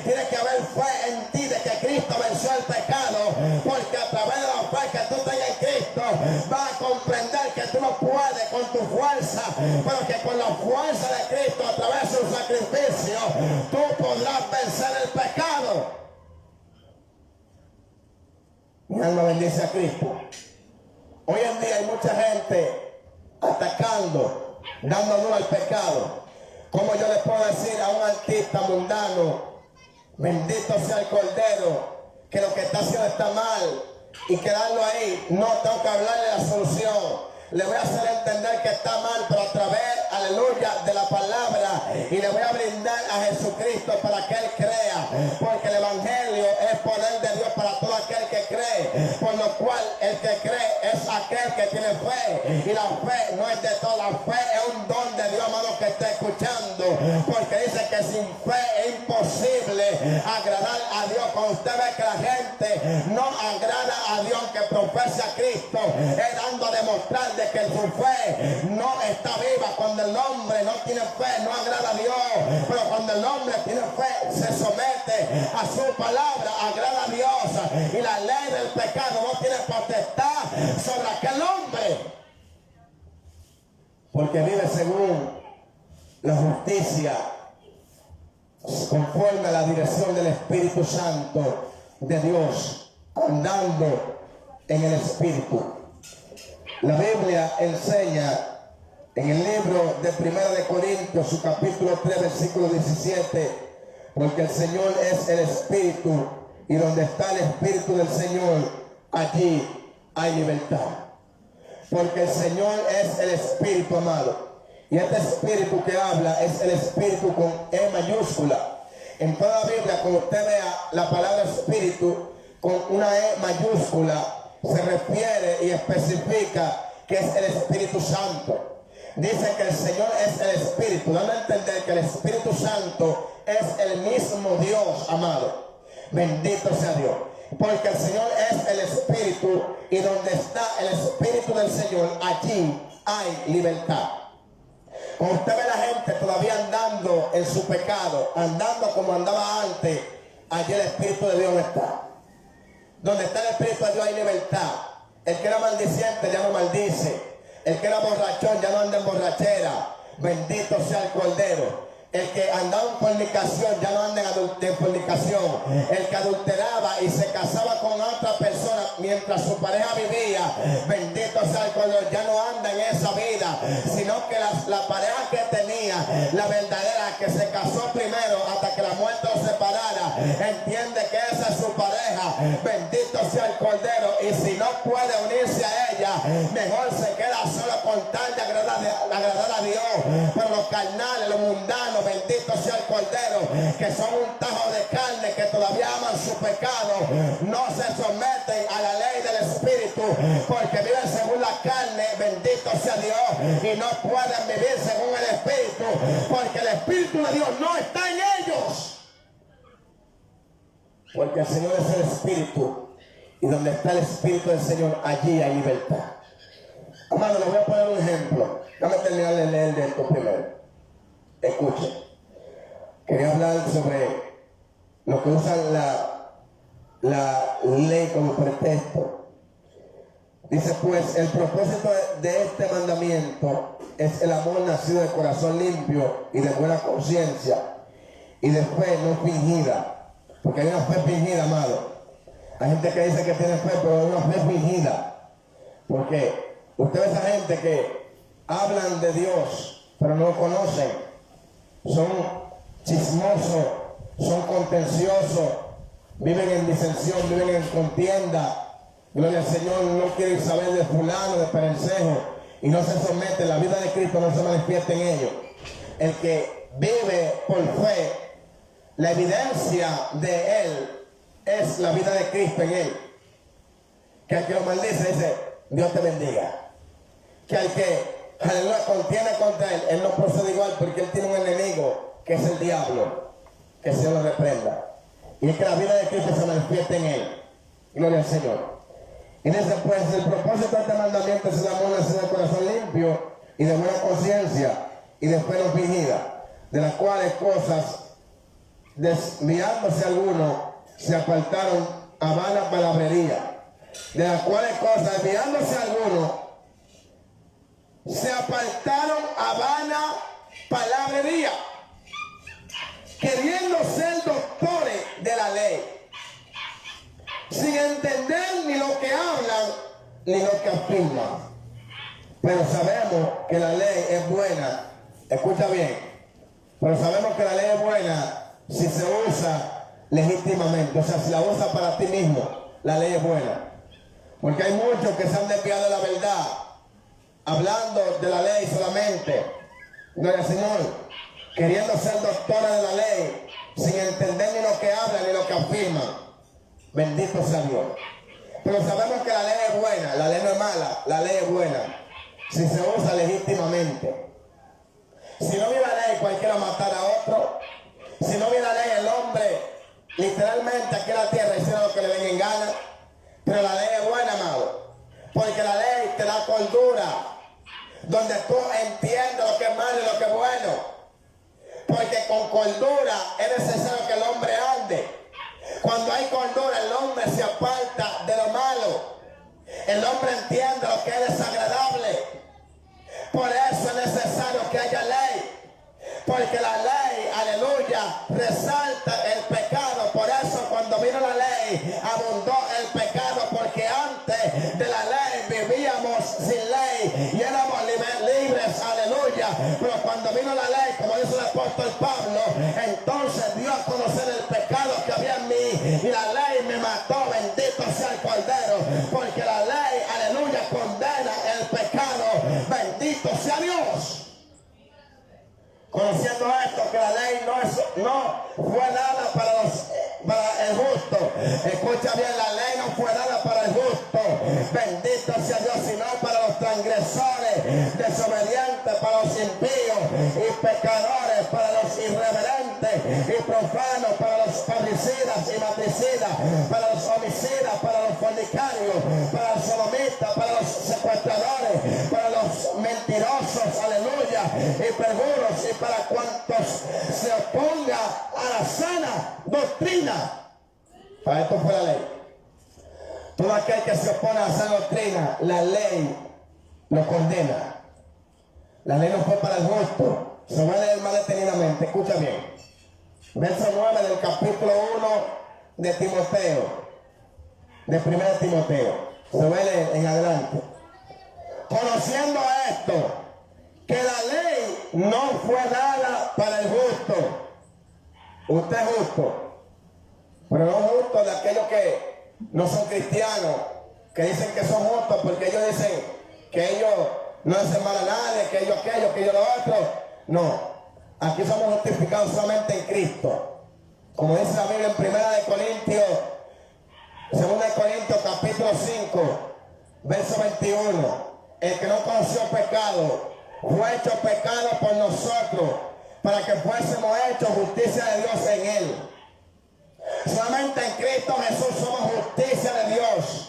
Tiene que haber fe en ti de que Cristo venció el pecado, porque a través de la fe que tú tengas en Cristo vas a comprender que tú no puedes con tu fuerza, pero que con la fuerza de Cristo a través de su sacrificio tú podrás vencer el pecado. Mi alma bendice a Cristo. Hoy en día hay mucha gente atacando, dando duro al pecado. ¿Cómo yo le puedo decir a un artista mundano, bendito sea el Cordero, que lo que está haciendo está mal y quedarlo ahí? No, tengo que hablarle la solución. Le voy a hacer entender que está mal, pero a través, aleluya, de la palabra, y le voy a brindar a Jesucristo para que Él crea, porque el Evangelio es poder de Dios para todo aquel que cree, por lo cual el que cree es aquel que tiene fe, y la fe no es de toda, la fe es un don de Dios, amado, que está escuchando, porque dice que sin fe es imposible agradar a Dios. Cuando usted ve que la gente no agrada a Dios, que profesa a Cristo, es dando a demostrar de que su fe no está viva. Cuando el hombre no tiene fe, no agrada a Dios, pero cuando el hombre tiene fe, se somete a su palabra, agrada a Dios, y la ley del pecado no tiene potestad sobre aquel hombre, porque vive según la justicia, conforme a la dirección del Espíritu Santo de Dios, andando en el Espíritu. La Biblia enseña en el libro de 1 de Corintios, su capítulo 3, versículo 17, porque el Señor es el Espíritu, y donde está el Espíritu del Señor, allí hay libertad. Porque el Señor es el Espíritu, amado. Y este Espíritu que habla es el Espíritu con E mayúscula. En toda la Biblia, cuando usted vea la palabra Espíritu con una E mayúscula, se refiere y especifica que es el Espíritu Santo. Dice que el Señor es el Espíritu, dando a entender que el Espíritu Santo es el mismo Dios, amado. Bendito sea Dios. Porque el Señor es el Espíritu, y donde está el Espíritu del Señor, allí hay libertad. Cuando usted ve a la gente todavía andando en su pecado, andando como andaba antes, allí el Espíritu de Dios no está. Donde está el Espíritu de Dios hay libertad. El que era maldiciente ya no maldice. El que era borrachón ya no anda en borrachera. Bendito sea el Cordero. El que andaba en fornicación ya no anda en fornicación. El que adulteraba y se casaba con otra persona mientras su pareja vivía, bendito sea el Cordero, ya no anda en esa vida, sino que la pareja que tenía, la verdadera, que se casó primero hasta que la muerte los separara, entiende que esa es su pareja. Bendito sea el Cordero. Y si no puede unirse a ella, mejor se queda solo con tal de agradar a Dios. Pero los carnales, los mundanos, bendito sea el Cordero, que son un tajo de carne, que todavía aman su pecado, no se someten a la ley del Espíritu, porque viven según la carne, bendito sea Dios, y no pueden vivir según el Espíritu, porque el Espíritu de Dios no está en ellos. Porque el Señor es el Espíritu, y donde está el Espíritu del Señor, allí hay libertad. Amado, les voy a poner un ejemplo. Déjame terminar de leer de esto primero. Escuchen. Quería hablar sobre lo que usan la ley como pretexto. Dice pues, el propósito de este mandamiento es el amor nacido de corazón limpio y de buena conciencia, y de fe no fingida. Porque hay una fe fingida, amado. Hay gente que dice que tiene fe, pero es una fe fingida. Porque usted ve a esa gente que hablan de Dios, pero no lo conocen. Son chismosos, son contenciosos, viven en disensión, viven en contienda. Gloria al Señor, no quieren saber de fulano, de perencejo, y no se someten. La vida de Cristo no se manifiesta en ellos. El que vive por fe, la evidencia de él es la vida de Cristo en él. Que al que lo maldice dice, Dios te bendiga. Que al que aleluya contiene contra él, él no procede igual, porque él tiene un enemigo que es el diablo. Que el Señor lo reprenda. Y es que la vida de Cristo se manifiesta en él. Gloria al Señor. Y dice pues, el propósito de este mandamiento es el amor nacido de corazón limpio y de buena conciencia y de fe no fingida, de las cuales cosas desviándose algunos, se apartaron a vana palabrería, de las cuales cosas, desviándose algunos, se apartaron a vana palabrería, queriendo ser doctores de la ley, sin entender ni lo que hablan ni lo que afirman. Pero sabemos que la ley es buena, escucha bien, pero sabemos que la ley es buena si se usa legítimamente, o sea, si la usa para ti mismo, la ley es buena. Porque hay muchos que se han desviado de la verdad, hablando de la ley solamente, gloria al Señor, queriendo ser doctores de la ley, sin entender ni lo que hablan ni lo que afirman. Bendito sea Dios. Pero sabemos que la ley es buena, la ley no es mala, la ley es buena, si se usa legítimamente. Si no hubiera ley, cualquiera matar a otro. Si no hubiera ley, el hombre literalmente aquí en la tierra hiciera lo que le venga en gana. Pero la ley es buena, amado, porque la ley te da cordura, donde tú entiendes lo que es malo y lo que es bueno. Porque con cordura es necesario que el hombre ande. Cuando hay cordura, el hombre se aparta de lo malo. El hombre entiende lo que es desagradable. Por eso es necesario que haya ley. Porque la ley, aleluya, resalta el pecado. Por eso cuando vino la ley, abundó el pecado. Porque antes de la ley vivíamos sin ley y éramos libres, aleluya. Pero cuando vino la ley, como dice el apóstol Pablo, entonces dio a conocer el pecado que había en mí. Y la ley me mató, bendito sea el Cordero. Porque la ley, aleluya, condena el pecado. Bendito sea Dios. Conociendo esto, que la ley no fue dada para el justo. Escucha bien, la ley no fue dada para el justo. Bendito sea Dios, sino para los transgresores, desobedientes, para los impíos y pecadores, para los irreverentes y profanos, para los parricidas y matricidas, para los homicidas, para los fornicarios, para los sodomitas, para los secuestradores, para los mentirosos, aleluya, y perjuros, y para cuantos se oponga a la sana doctrina. Para esto fue la ley. Todo aquel que se opone a la sana doctrina, la ley lo condena. La ley no fue para el justo. Se va a leer más detenidamente. Escucha bien. Verso 9 del capítulo 1 de Timoteo. De 1 Timoteo. Se va a leer en adelante. Conociendo esto, que la ley no fue dada para el justo. Usted es justo, pero no justo de aquellos que no son cristianos, que dicen que son justos porque ellos dicen que ellos no hacen mal a nadie, que ellos aquello, que ellos lo otro. No, aquí somos justificados solamente en Cristo. Como dice la Biblia en 1 Corintios, 2 Corintios capítulo 5, verso 21. El que no conoció pecado fue hecho pecado por nosotros, para que fuésemos hechos justicia de Dios en él. Solamente en Cristo Jesús somos justicia de Dios.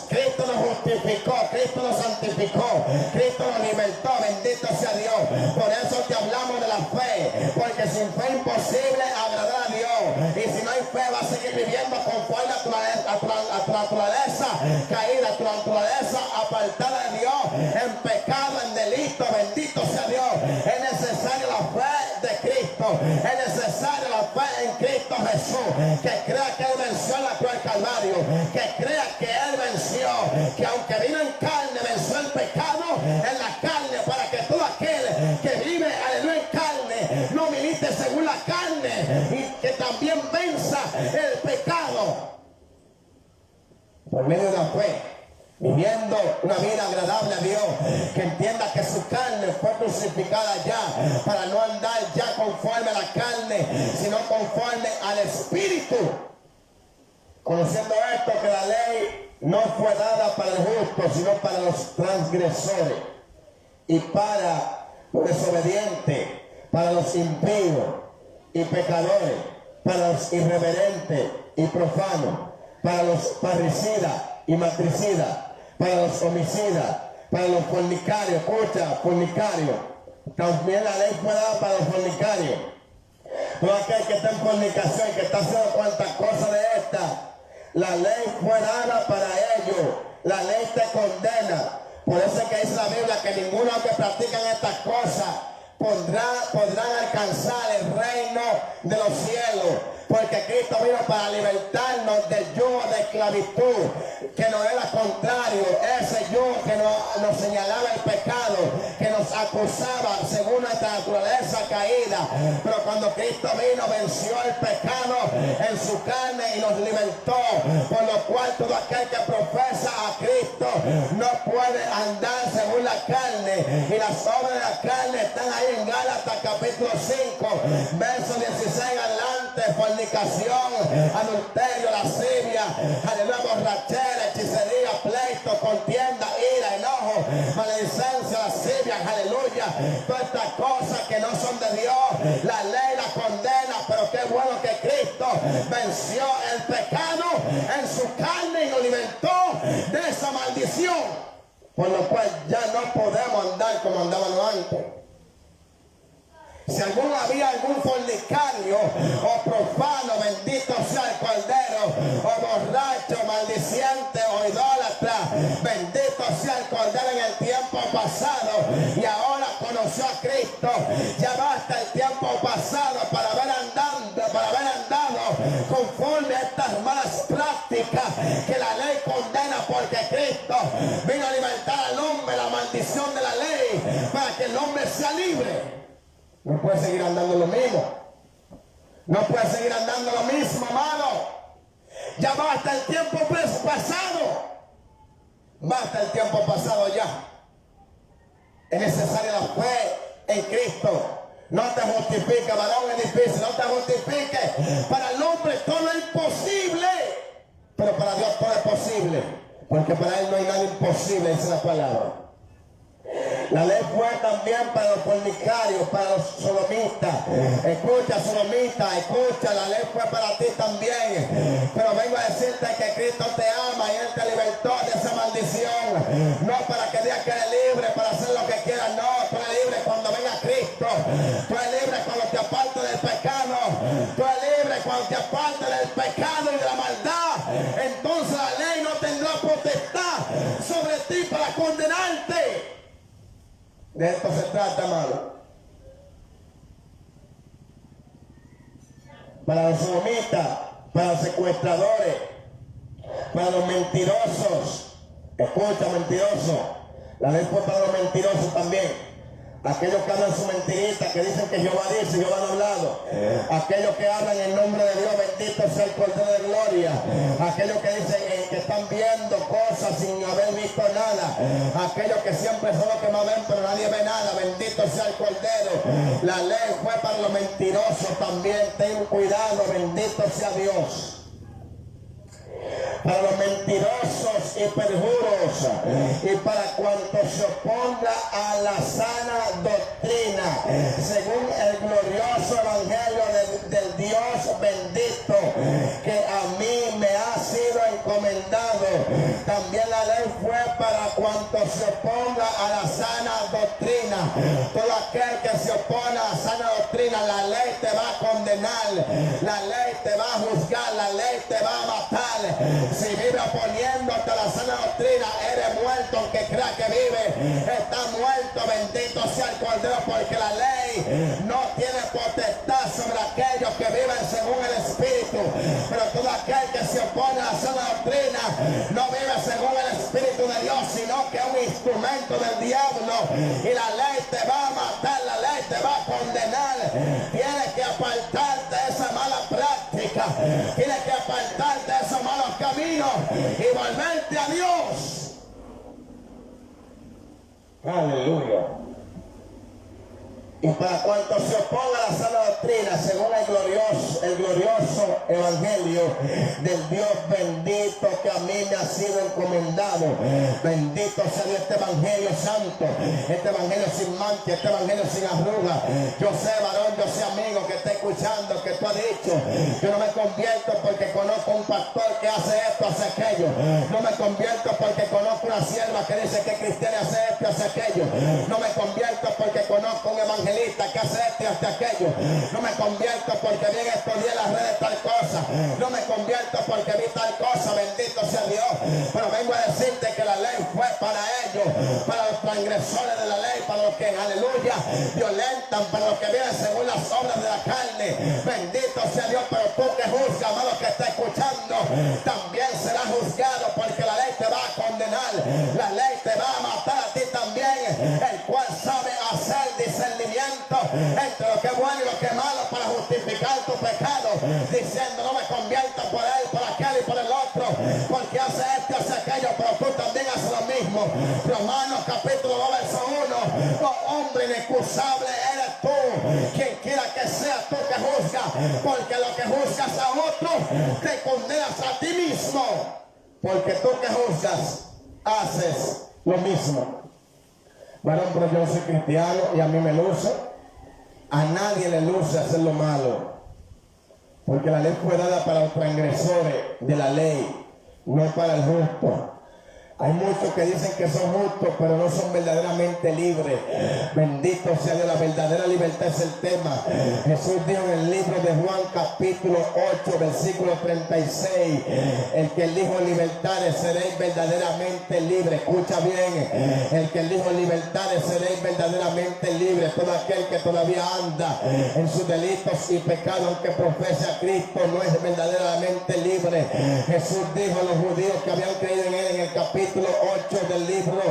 Cristo nos justificó, Cristo nos santificó, Cristo nos libertó, bendito sea Dios. Por eso te hablamos de la fe, porque sin fe es imposible agradar a Dios. Y si no hay fe, vas a seguir viviendo conforme a tu naturaleza caída, a tu naturaleza apartada de Dios, en pecado, en delito, bendito sea Dios. Es necesaria la fe de Cristo, es necesaria la fe en Cristo Jesús, que crea que Él venció en la cruz del Calvario, que crea que Él venció, que aunque vino en carne, venció el pecado en la carne, para que todo aquel que vive, aleluya, en carne, no milite según la carne, y que también venza el pecado por medio de la fe, viviendo una vida agradable a Dios, que entienda que su carne fue crucificada ya, para no andar ya conforme a la carne, sino conforme al Espíritu. Conociendo esto, que la ley no fue dada para el justo, sino para los transgresores y para los desobedientes, para los impíos y pecadores, para los irreverentes y profanos, para los parricidas y matricidas, para los homicidas, para los fornicarios. Escucha, fornicarios. También la ley fue dada para los fornicarios, Todo aquel que está en fornicación, que está haciendo cuantas cosas de esta, la ley fue dada para ello. La ley te condena. Por eso es que dice la Biblia que ninguno que practican estas cosas podrán alcanzar el reino de los cielos. Porque Cristo vino para libertarnos del yugo de esclavitud, que no era contrario, ese yugo que nos señalaba el pecado, que nos acusaba según nuestra naturaleza caída. Pero cuando Cristo vino, venció el pecado en su carne y nos libertó. Por lo cual todo aquel que profesa a Cristo no puede andar según la carne. Y las obras de la carne están ahí en Gálatas capítulo 5, verso 16 adelante. Fornicación, adulterio, lascivia, aleluya, borrachera, hechicería, pleito, contienda, ira, enojo, maledicencia, lascivia, aleluya. Todas estas cosas que no son de Dios, la ley la condena, pero qué bueno que Cristo venció el pecado en su carne y nos libertó de esa maldición. Por lo cual ya no podemos andar como andábamos antes. Si había algún fornicario o profano, bendito sea el Cordero, o borracho, maldiciente o idólatra, bendito sea el Cordero en el tiempo pasado y ahora conoció a Cristo. Ya basta el tiempo pasado para haber andado conforme a estas malas prácticas que la ley condena, porque Cristo vino a libertar al hombre la maldición de la ley para que el hombre sea libre. No puede seguir andando lo mismo. No puede seguir andando lo mismo, amado. Ya basta el tiempo pasado. Basta el tiempo pasado ya. Es necesaria la fe en Cristo. No te justifique, varón, es difícil. No te justifique. Para el hombre todo es imposible. Pero para Dios todo es posible. Porque para Él no hay nada imposible, dice la palabra. La ley fue también para los fornicarios, para los sodomistas. Escucha, sodomita, escucha, la ley fue para ti también. Pero vengo a decirte que Cristo te ama y Él te libertó de esa maldición. No para que digas que eres libre para hacer lo que quieras, no. Tú eres libre cuando venga Cristo. Tú eres libre cuando te apartes del pecado. Tú eres libre cuando te apartes del pecado y de la maldad. Entonces la ley no tendrá potestad sobre ti para condenarte. De esto se trata, amado. Para los sodomitas, para los secuestradores, para los mentirosos. Escucha, mentiroso. La ley fue para los mentirosos también. Aquellos que hablan su mentirita, que dicen que Jehová dice, Jehová no ha hablado. Aquellos que hablan en nombre de Dios, bendito sea el Cordero de Gloria. Aquellos que dicen que están viendo cosas sin haber visto nada. Aquellos que siempre son los que más ven, pero nadie ve nada. Bendito sea el Cordero. La ley fue para los mentirosos también. Ten cuidado, bendito sea Dios. Para los mentirosos y perjuros y para cuanto se oponga a la sana doctrina, según el glorioso evangelio del Dios bendito que a mí me ha sido encomendado. También la ley fue para cuanto se oponga a la sana doctrina. Todo aquel que se opone a la sana doctrina, la ley te va a condenar, la ley te va a juzgar, la ley te va a matar. Si vive oponiéndote a la sana doctrina, eres muerto. Aunque crea que vive, está muerto. Bendito sea el Cordero, porque la ley no tiene potestad sobre aquellos que viven según el Espíritu. Pero todo aquel que se opone a la sana doctrina no vive según el Espíritu de Dios, sino que es un instrumento del diablo. Y la ley te va a matar, la ley te va a condenar. Tienes que apartarte de esa mala práctica. Tienes que apartarte de esos malos caminos y volverte a Dios. Aleluya. Y para cuanto se oponga a la sana doctrina, según el glorioso evangelio del Dios bendito que a mí me ha sido encomendado. Bendito sea Dios, este evangelio santo, este evangelio sin mancha, este evangelio sin arruga. Yo sé, varón, yo sé, amigo, que está escuchando, que tú has dicho, yo no me convierto porque conozco un pastor que hace esto, hace aquello. No me convierto porque conozco una sierva que dice que es cristiana, hace esto, hace aquello. No me convierto porque conozco un evangelio evangelista que hace esto y hace aquello. No me convierto porque bien estudié las redes tal cosa. No me convierto porque vi tal cosa, bendito sea Dios. Pero vengo a decirte que la ley fue para ellos, para los transgresores de la ley, para los que, aleluya, violentan, para los que viven según las obras de la carne. Bendito sea Dios. Pero tú que juzgas, amado, que está escuchando, también serás juzgado, porque la ley te va a condenar, la ley te va a matar a ti también, el cual sabe hacer discernimiento entre lo que es bueno y lo que es malo para justificar tu pecado, diciendo no me convierto por él, por aquel y por el otro, porque hace esto y hace aquello, pero tú también haces lo mismo. Romanos capítulo 2 verso 1, oh hombre inexcusable eres tú, quien quiera que sea tú que juzgas, porque lo que juzgas a otro te condenas a ti mismo, porque tú que juzgas haces lo mismo. Varón, pero yo soy cristiano y a mí me luce. A nadie le luce hacer lo malo, porque la ley fue dada para los transgresores de la ley, no para el justo. Hay muchos que dicen que son justos, pero no son verdaderamente libres. Bendito sea Dios, la verdadera libertad es el tema. Jesús dijo en el libro de Juan capítulo 8, versículo 36, el que elijo libertades seréis verdaderamente libres. Escucha bien, el que elijo libertades seréis verdaderamente libres. Todo aquel que todavía anda en sus delitos y pecados, aunque profese a Cristo, no es verdaderamente libre. Jesús dijo a los judíos que habían creído en él en el capítulo 8 del libro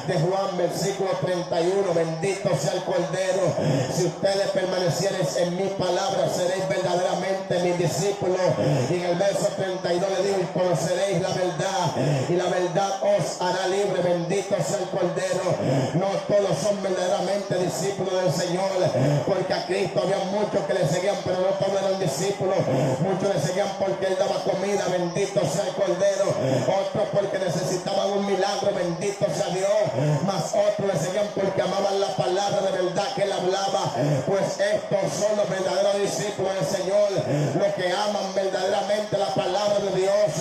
de Juan, versículo 31, bendito sea el Cordero. Si ustedes permanecieran en mis palabras, seréis verdaderamente mis discípulos. Y en el verso 32 le dijo, y conoceréis la verdad, y la verdad os hará libre. Bendito sea el Cordero. No todos son verdaderamente discípulos del Señor, porque a Cristo había muchos que le seguían, pero no todos eran discípulos. Muchos le seguían porque él daba comida, bendito sea el Cordero. Otros porque necesitaban un milagro, bendito sea Dios. Mas otros le seguían porque amaban la palabra de verdad que él hablaba. Pues estos son los verdaderos discípulos del Señor, los que aman verdaderamente la palabra de Dios,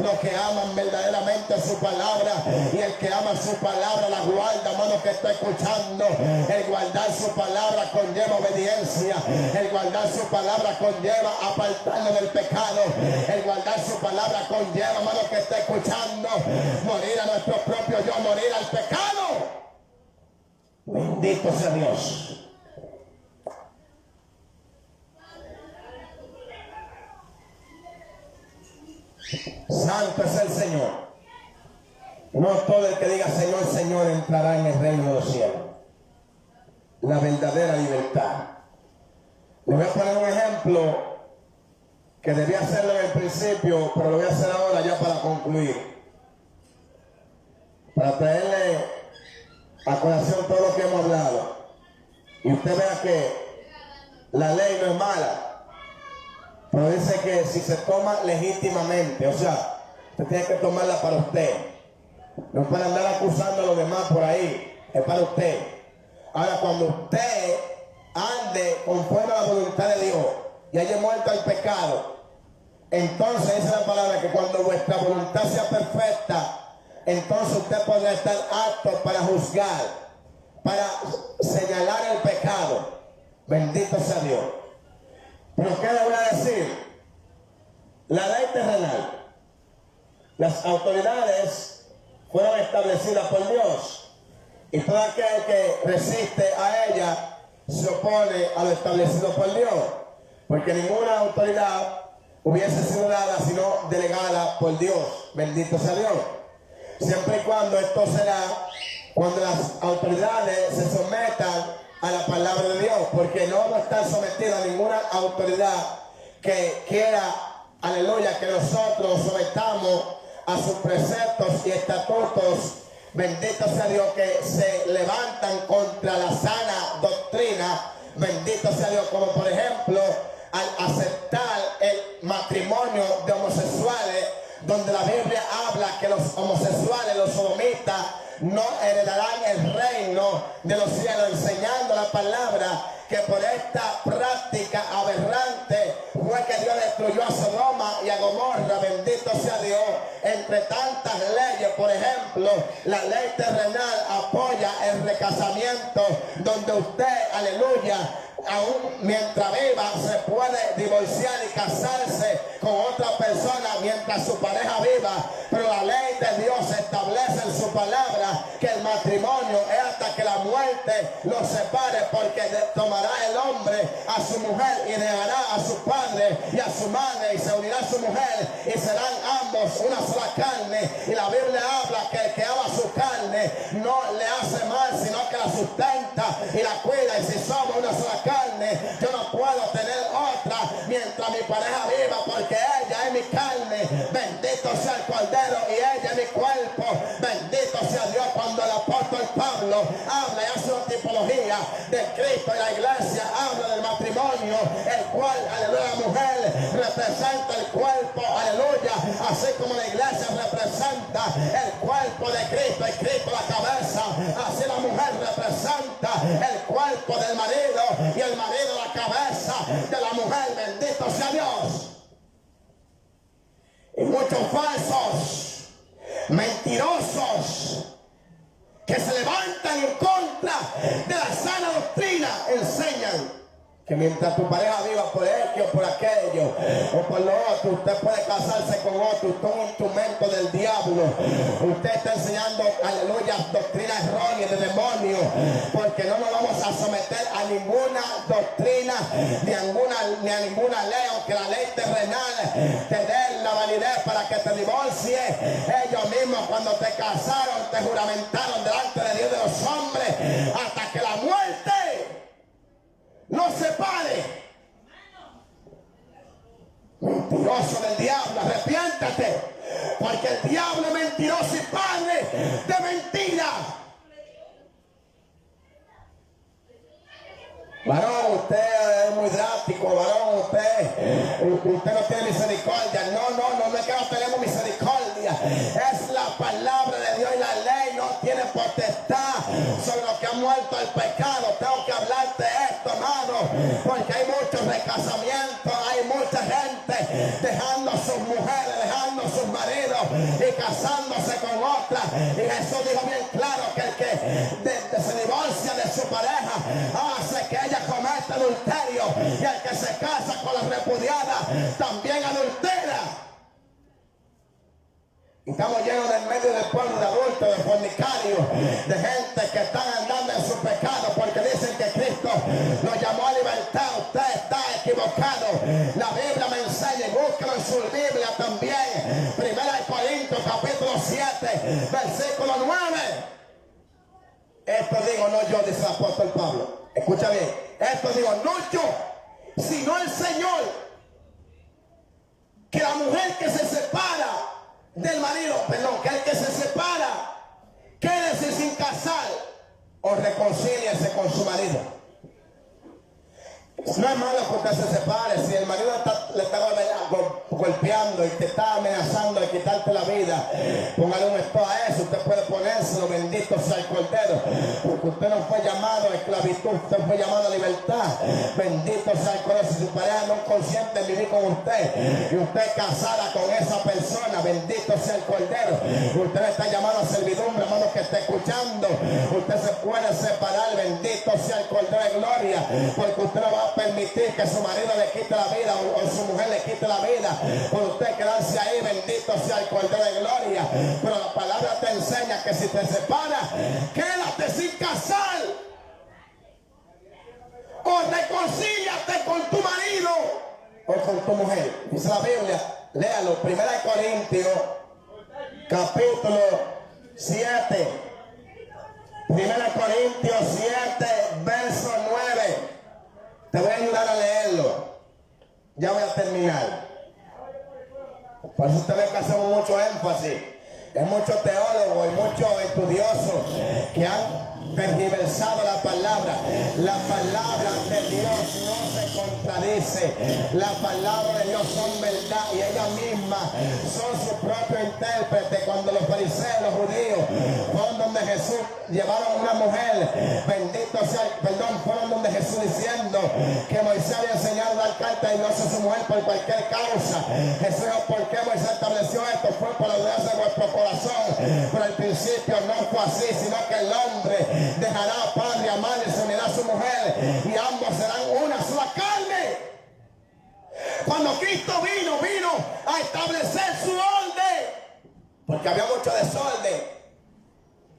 los que aman verdaderamente su palabra. Y el que ama su palabra la guarda, hermano, que está escuchando. El guardar su palabra conlleva obediencia. El guardar su palabra conlleva apartarlo del pecado. El guardar su palabra conlleva, hermano, que está escuchando, morir a nuestro propio yo, morir al pecado. Bendito sea Dios. Santo es el Señor. No todo el que diga Señor, Señor entrará en el reino de los cielos. La verdadera libertad. Le voy a poner un ejemplo que debía hacerlo en el principio, pero lo voy a hacer ahora ya para concluir. Para traerle a colación todo lo que hemos hablado. Y usted vea que la ley no es mala, pero dice que si se toma legítimamente, o sea, usted tiene que tomarla para usted. No para andar acusando a los demás por ahí, es para usted. Ahora, cuando usted ande conforme a la voluntad de Dios y haya muerto al pecado, entonces esa es la palabra, que cuando vuestra voluntad sea perfecta, entonces usted podrá estar apto para juzgar, para señalar el pecado. Bendito sea Dios. Pero ¿qué le voy a decir? La ley terrenal, las autoridades fueron establecidas por Dios, y todo aquel que resiste a ella se opone a lo establecido por Dios, porque ninguna autoridad hubiese sido dada sino delegada por Dios. Bendito sea Dios. Siempre y cuando esto será cuando las autoridades se sometan a la palabra de Dios, porque no vamos a estar sometidos a ninguna autoridad que quiera, aleluya, que nosotros sometamos a sus preceptos y estatutos. Bendito sea Dios, que se levantan contra la sana doctrina. Bendito sea Dios, como por ejemplo al aceptar el matrimonio de homosexuales, donde la Biblia habla que los homosexuales, los sodomitas, no heredarán el reino de los cielos, enseñando la palabra que por esta práctica aberrante fue que Dios destruyó a Sodoma y a Gomorra. Bendito sea Dios. Entre tantas leyes, por ejemplo, diablo, la ley terrenal apoya el recasamiento, donde usted, aleluya, aún mientras viva se puede divorciar y casarse con otra persona mientras su pareja viva, pero la ley de Dios establece en su palabra que el matrimonio es hasta que la muerte los separe, porque tomará el hombre a su mujer y dejará a su padre y a su madre y se unirá a su mujer y serán ambos una sola carne. Y la Biblia habla que el que ama su carne no le hace mal, sino que la sustenta y la cuida. Y si somos una sola carne, yo no puedo tener otra mientras mi pareja viva, porque ella es mi carne. Bendito sea el Cordero y ella es mi cuerpo. Bendito sea Dios. Cuando el apóstol Pablo habla y hace una tipología de Cristo y la iglesia, habla del matrimonio, el cual, aleluya, la mujer representa el cuerpo, aleluya, así como la iglesia representa el cuerpo de Cristo y Cristo la cabeza, así la mujer representa el cuerpo del marido y el marido la cabeza de la mujer. Bendito sea Dios. Y muchos falsos, mentirosos, que se levantan en contra de la sana doctrina, enseñan que mientras tu pareja viva por ello, por aquello o por lo otro, usted puede casarse con otro. Usted es un instrumento del diablo. Usted está enseñando, aleluya, doctrina errónea de demonio, porque no nos vamos a someter a ninguna doctrina ni a ninguna ley, aunque la ley terrenal te dé la validez para que te divorcies. Ellos mismos, cuando te casaron, te juramentaron delante de Dios de los hombres hasta que la muerte no separe. Mentiroso del diablo, arrepiéntate, porque el diablo es mentiroso y padre de mentira. Varón, usted es muy drástico, varón, usted no tiene misericordia. No es que no tenemos misericordia. Es la palabra de Dios y la ley no tiene potestad sobre lo que ha muerto el pecado. Tengo que hablarte esto, hermano, porque hay muchos recasamientos, hay mucha gente dejando a sus mujeres, dejando a sus maridos y casándose con otras. Y Jesús dijo bien claro que el que se divorcia de su pareja hace que ella comete adulterio, y el que se casa con la repudiada también adultera. Y estamos llenos del medio del pueblo de adultos, de fornicarios, de gente que están andando en su pecado porque dicen que Cristo nos llamó a libertad. Usted está equivocado. La Biblia me enseña, y búsquelo en su Biblia también. 1 Corintios capítulo 7, versículo 9. Esto digo no yo, dice el apóstol Pablo. Escucha bien. Esto digo no yo, sino el Señor. Que la mujer que se separa del marido, que el que se separa, quédese sin casar o reconcíliese con su marido. No es malo que usted se separe. Si el marido le está golpeando y te está amenazando de quitarte la vida, póngale un stop a eso. Usted puede ponérselo, bendito sea el Cordero, porque usted no fue llamado a esclavitud, usted fue llamado a libertad. Bendito sea el Cordero. Si su pareja no consiente vivir con usted y usted es casada con esa persona, bendito sea el Cordero, usted está llamado a servidumbre, hermano, que está escuchando. Usted se puede separar, bendito sea el Cordero de gloria, porque usted no va a permitir que su marido le quite la vida o su mujer le quite la vida por usted quedarse ahí. Bendito sea el Cordero de gloria. Pero la palabra te enseña que si te separas, quédate sin casar o reconcíliate con tu marido o con tu mujer. Dice la Biblia, léalo, 1 Corintios capítulo 7, 1 Corintios 7 verso 9. Te voy a ayudar a leerlo. Ya voy a terminar. Por eso usted ve que hacemos mucho énfasis. Hay muchos teólogos y muchos estudiosos que han tergiversado la palabra. La palabra de Dios no se contradice. La palabra de Dios son verdad y ellas mismas son su propio intérprete. Cuando los fariseos, los judíos, fueron donde Jesús, llevaron una mujer, bendito sea, fueron donde Jesús diciendo que Moisés había enseñado a dar carta y no a su mujer por cualquier causa. Jesús dijo, ¿por qué Moisés estableció esto? Fue por la dureza de vuestro corazón. Pero al principio principio no fue así, sino que el hombre dejará a padre y a madre, se unirá a su mujer y ambos serán una sola carne. Cuando Cristo vino a establecer su orden, porque había mucho desorden.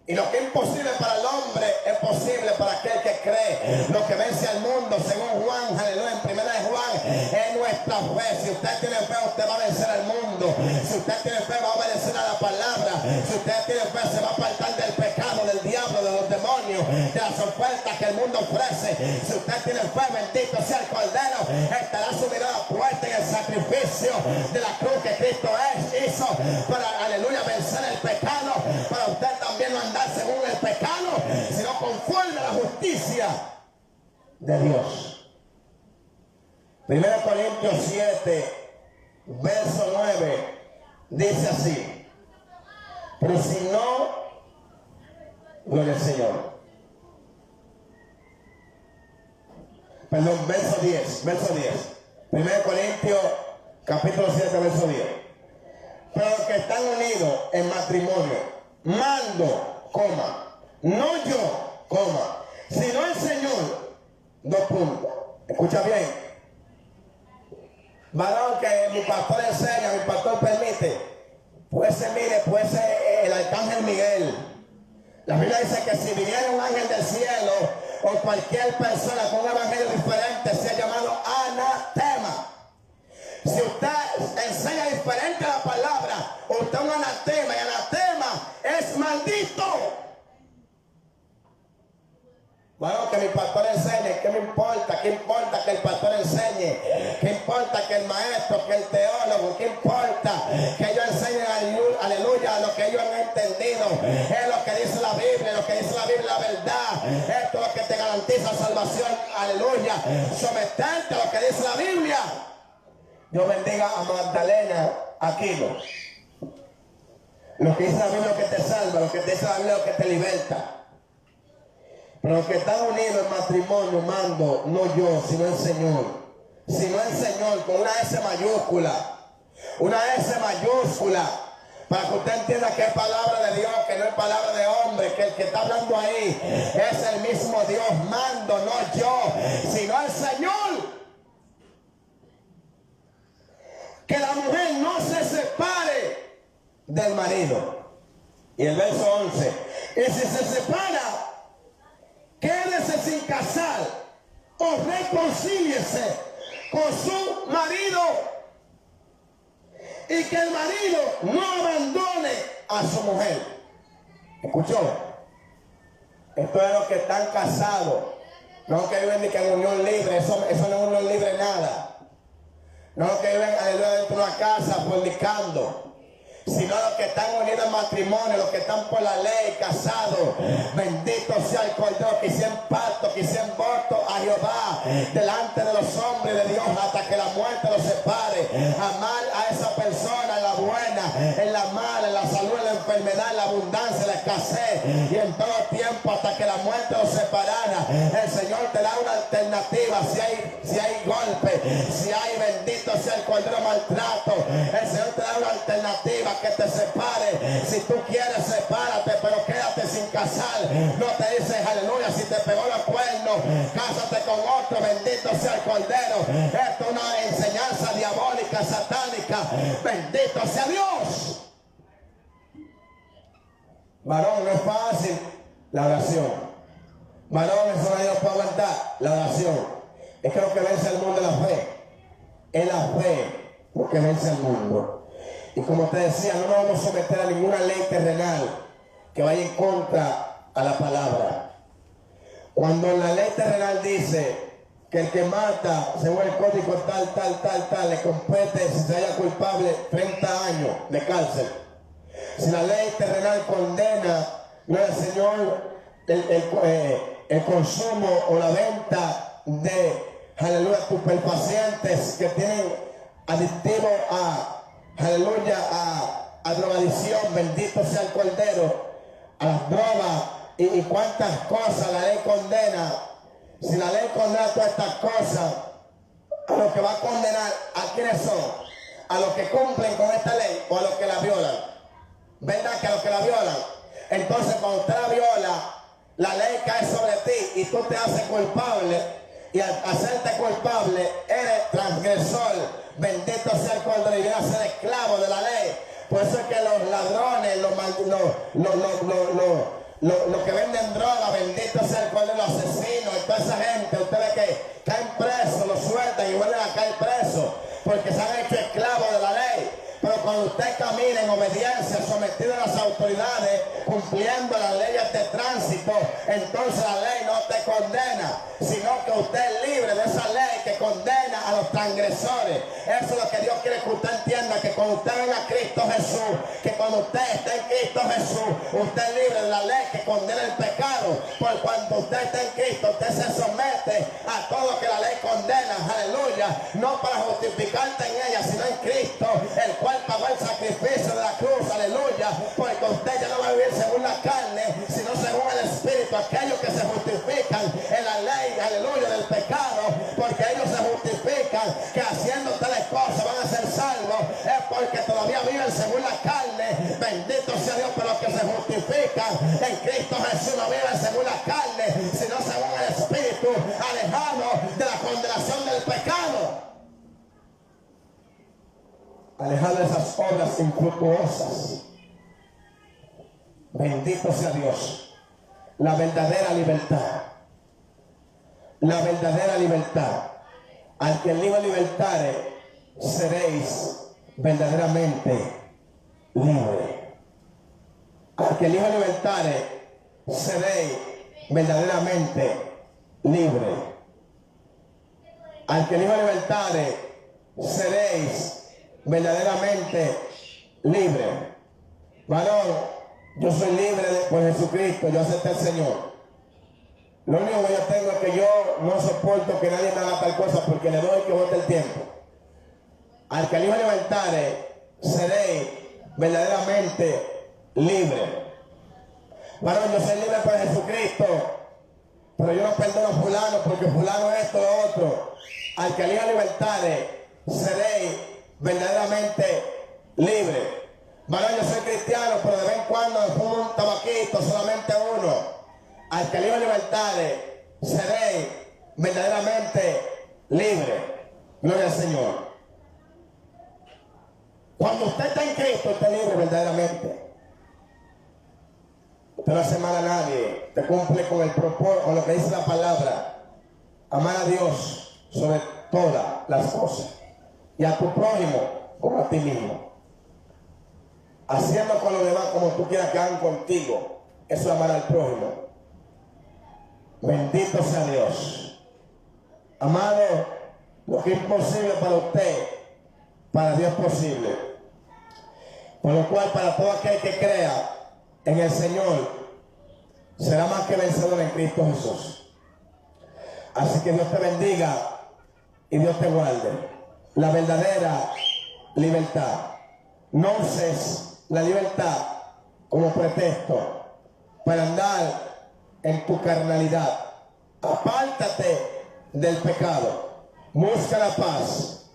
Y lo que es imposible para el hombre es posible para aquel que cree. Lo que vence al mundo, según Juan, aleluya, en primera de Juan, es nuestra fe. Si usted tiene fe, usted va a vencer al mundo. Si usted tiene fe, va a obedecer a la palabra. Si usted tiene fe, se va a apartar del pecado, del diablo, de los demonios, de las ofertas que el mundo ofrece. Si usted tiene fe, bendito sea el Cordero, estará su mirada puesta en el sacrificio de la cruz que Cristo hizo para, aleluya, vencer el pecado. Para usted también no andar según el pecado, sino conforme a la justicia de Dios. 1 Corintios 7, verso 9, dice así: pero si no, gloria al Señor. Perdón, verso 10. 1 Corintios capítulo 7, verso 10. Pero los que están unidos en matrimonio, mando, coma, no yo, coma, sino el Señor, dos puntos. Escucha bien. Varón que mi pastor enseña, mi pastor permite, puede ser, mire, puede ser el arcángel Miguel. La Biblia dice que si viniera un ángel del cielo o cualquier persona con un evangelio diferente, sea llamado anatema. Si usted enseña diferente la palabra, usted es un anatema, y anatema es maldito. Bueno, que mi pastor enseñe, ¿qué me importa? ¿Qué importa que el pastor enseñe? ¿Qué importa que el maestro, que el teólogo? ¿Qué importa que ellos enseñen, aleluya, lo que ellos han entendido? Es lo que dice la Biblia, lo que dice la Biblia, la verdad. Esto es lo que te garantiza salvación, aleluya. Someterte a lo que dice la Biblia. Dios bendiga a Magdalena Aquino. Lo que dice la Biblia es lo que te salva, lo que te dice la Biblia es lo que te liberta. Pero los que están unidos en matrimonio, mando, no yo, sino el Señor. Sino el Señor, con una S mayúscula. Una S mayúscula. Para que usted entienda que es palabra de Dios, que no es palabra de hombre, que el que está hablando ahí es el mismo Dios. Mando, no yo, sino el Señor. Que la mujer no se separe del marido. Y el verso 11. Y si se separa, quédese sin casar o reconcíliese con su marido, y que el marido no abandone a su mujer. ¿Escuchó? Esto es los que están casados, no que viven ni que en unión libre. Eso no es unión libre nada. No los que viven, aleluya, dentro de una casa fornicando, sino los que están unidos en matrimonio, los que están por la ley, casados. Bendito sea el Cordero, que hicieron pacto, que hicieron voto a Jehová delante de los hombres de Dios hasta que la muerte los separe. Amar a esa persona en la buena, en la mala, en la salud, en la enfermedad, en la abundancia, en la escasez, y en todo tiempo hasta que la muerte los separara. El Señor te da una alternativa. Si hay golpe, si hay, bendito sea el Cordero, maltrato, el Señor te da una alternativa que te separe. Si tú quieres, sepárate, pero quédate sin casar. No te dices, aleluya, si te pegó los cuernos, cásate con otro. Bendito sea el Cordero. Esto es una enseñanza diabólica, satánica. Bendito sea Dios. Varón, no es fácil la oración. Varón, eso no Dios puede aguantar la oración. Es que lo que vence el mundo es la fe. Es la fe lo que vence el mundo. Y como te decía, no nos vamos a someter a ninguna ley terrenal que vaya en contra a la palabra. Cuando la ley terrenal dice que el que mata, según el código tal, le compete, si se halla culpable, 30 años de cárcel. Si la ley terrenal condena, no el Señor, el consumo o la venta de, aleluya, estupefacientes que tienen adictivo aleluya, a drogadicción, bendito sea el Cordero, a las drogas y cuántas cosas la ley condena. Si la ley condena todas estas cosas, a los que va a condenar, ¿a quiénes son? A los que cumplen con esta ley o a los que la violan. ¿Verdad que a los que la violan? Entonces cuando usted la viola, la ley cae sobre ti y tú te haces culpable, y al hacerte culpable eres transgresor. Bendito sea el Cordero, y viene a ser esclavo de la ley. Por eso es que los ladrones, los que venden droga, bendito sea el Cordero, los asesinos y toda esa gente, ustedes que caen presos, los sueltan y vuelven a caer presos porque se han hecho esclavos de la ley. Pero cuando usted camina en obediencia, sometido a las autoridades, cumpliendo las leyes de tránsito, entonces la ley no te condena, sino que usted es libre de esa ley que condena a los transgresores. Eso es lo que Dios quiere que usted entienda, que cuando usted venga a Cristo Jesús, que cuando usted esté en Cristo Jesús, usted es libre de la ley que condena el pecado. Por cuando usted está en Cristo, usted se somete a todo lo que la ley condena, aleluya, no para justificarte en ella, sino en Cristo, el cual pagó el sacrificio de la cruz, aleluya, porque usted ya no va a vivir según la carne, sino según el Espíritu. Aquellos que se justifican en la ley, aleluya, del pecado, porque ellos se justifican que haciendo tales cosas van a ser salvos, es porque todavía viven según la carne. Bendito sea Dios. Pero los que se justifican en Cristo Jesús no viven según la carne, sino según el Espíritu, alejados de la condenación del pecado, alejado de esas obras infructuosas. Bendito sea Dios. La verdadera libertad. La verdadera libertad. Al que el Hijo libertare, seréis verdaderamente libres. Al que el Hijo libertare, seréis verdaderamente libres. Al que el Hijo libertare, seréis verdaderamente libre. Varón, yo soy libre por Jesucristo, yo acepté al Señor. Lo único que yo tengo es que yo no soporto que nadie me haga tal cosa, porque le doy que bote el tiempo. Al que el Hijo libertare, seréis verdaderamente libre. Varón, yo soy libre por Jesucristo, pero yo no perdono a fulano porque fulano es esto o otro. Al que el Hijo libertare, seréis verdaderamente libre. Varón, yo soy cristiano, pero de vez en cuando me fumo un tabaquito, solamente uno. Al que el Hijo libertare, seréis verdaderamente libre. Gloria al Señor. Cuando usted está en Cristo, usted es libre verdaderamente. Usted no hace mal a nadie. Usted cumple con el propósito, con lo que dice la palabra. Amar a Dios sobre todas las cosas, y a tu prójimo como a ti mismo. Haciendo con los demás como tú quieras que hagan contigo. Eso es amar al prójimo. Bendito sea Dios. Amado, lo que es imposible para usted, para Dios es posible. Por lo cual, para todo aquel que crea en el Señor, será más que vencedor en Cristo Jesús. Así que Dios te bendiga y Dios te guarde. La verdadera libertad. No uses la libertad como pretexto para andar en tu carnalidad. Apártate del pecado. Busca la paz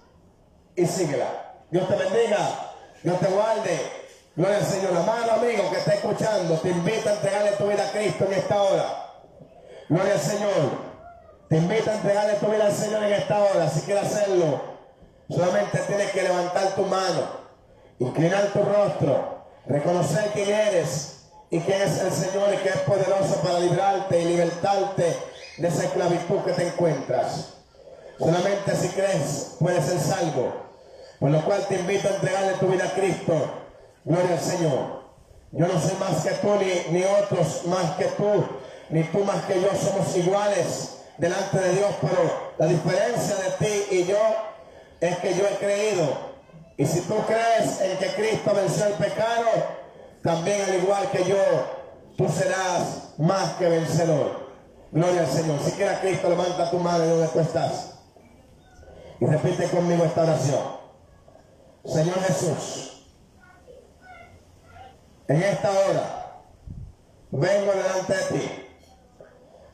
y síguela. Dios te bendiga. Dios te guarde. Gloria al Señor. Amado amigo que está escuchando, te invito a entregarle tu vida a Cristo en esta hora. Gloria al Señor. Te invito a entregarle tu vida al Señor en esta hora. Si quieres hacerlo, solamente tienes que levantar tu mano, inclinar tu rostro, reconocer quién eres y quién es el Señor, y que es poderoso para librarte y libertarte de esa esclavitud que te encuentras. Solamente si crees puedes ser salvo. Por lo cual te invito a entregarle tu vida a Cristo. Gloria al Señor. Yo no soy más que tú, ni otros más que tú, ni tú más que yo. Somos iguales delante de Dios, pero la diferencia de ti y yo es que yo he creído. Y si tú crees en que Cristo venció el pecado, también al igual que yo, tú serás más que vencedor. Gloria al Señor. Si quieres a Cristo, levanta tu mano donde tú estás y repite conmigo esta oración. Señor Jesús, en esta hora vengo delante de ti,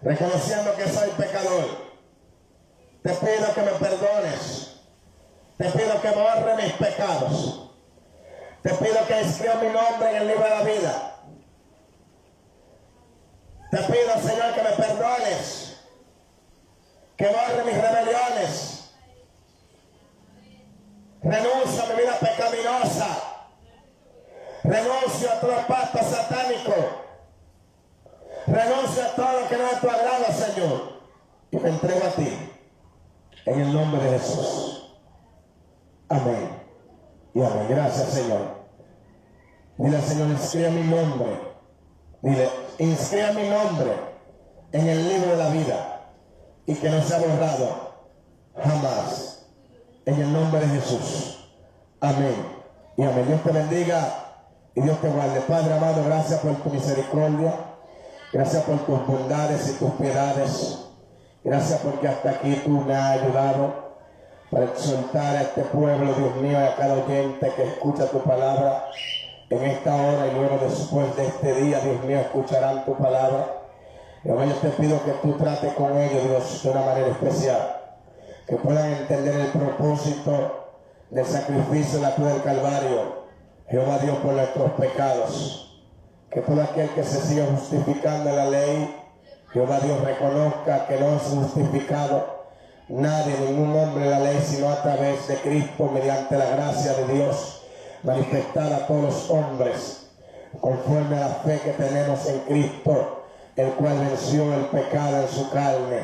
reconociendo que soy pecador. Te pido que me perdones. Te pido que borre mis pecados. Te pido que escriba mi nombre en el libro de la vida. Te pido, Señor, que me perdones, que borre mis rebeliones. Renuncio a mi vida pecaminosa. Renuncio a todo pacto satánico. Renuncio a todo lo que no es tu agrado, Señor. Y me entrego a ti. En el nombre de Jesús. Amén. Y amén. Gracias, Señor. Dile, Señor, inscribe mi nombre. Dile, inscribe mi nombre en el libro de la vida. Y que no sea borrado jamás. En el nombre de Jesús. Amén. Y amén. Dios te bendiga y Dios te guarde. Padre amado, gracias por tu misericordia. Gracias por tus bondades y tus piedades. Gracias porque hasta aquí tú me has ayudado para exhortar a este pueblo, Dios mío, y a cada oyente que escucha tu palabra en esta hora y luego después de este día, Dios mío, escucharán tu palabra. Y ahora yo te pido que tú trates con ellos, Dios, de una manera especial. Que puedan entender el propósito del sacrificio de la cruz del Calvario. Jehová Dios, por nuestros pecados. Que todo aquel que se siga justificando en la ley, Jehová Dios, reconozca que no es justificado nadie, ningún hombre en la ley, sino a través de Cristo, mediante la gracia de Dios, manifestada a todos los hombres, conforme a la fe que tenemos en Cristo, el cual venció el pecado en su carne,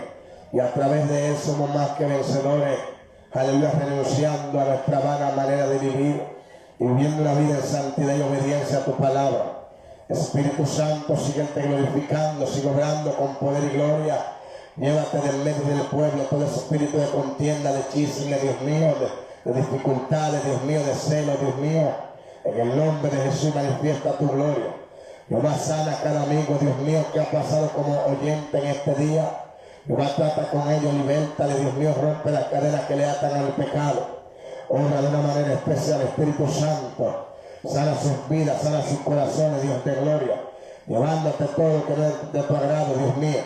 y a través de él somos más que vencedores, aleluya, renunciando a nuestra vana manera de vivir, y viviendo una vida en santidad y obediencia a tu palabra. Espíritu Santo, sigue glorificando, sigue obrando con poder y gloria. Llévate del medio del pueblo todo espíritu de contienda, de chisme, Dios mío, de dificultades, Dios mío, de celo, Dios mío. En el nombre de Jesús manifiesta tu gloria. Jehová, sana a cada amigo, Dios mío, que ha pasado como oyente en este día. Jehová, trata con ellos, libértale, Dios mío, rompe las cadenas que le atan al pecado. Obra de una manera especial, Espíritu Santo. Sana sus vidas, sana sus corazones, Dios de gloria, llevándote todo lo que no es de tu agrado, Dios mío,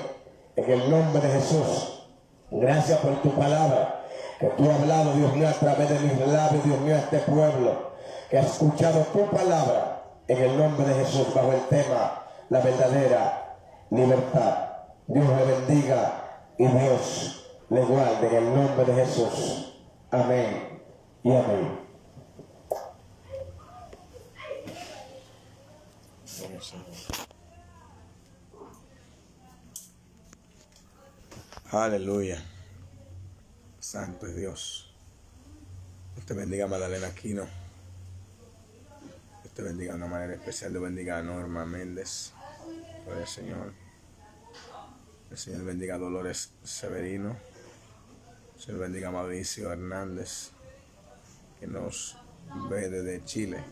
en el nombre de Jesús. Gracias por tu palabra, que tú has hablado, Dios mío, a través de mis labios, Dios mío, a este pueblo, que ha escuchado tu palabra, en el nombre de Jesús, bajo el tema, la verdadera libertad. Dios le bendiga y Dios le guarde, en el nombre de Jesús. Amén y amén. Aleluya. Santo es Dios. Dios te bendiga, Magdalena Aquino. Dios te bendiga de una manera especial. Dios bendiga a Norma Méndez. Gloria al Señor. El Señor bendiga a Dolores Severino. El Señor bendiga a Mauricio Hernández, que nos ve desde Chile.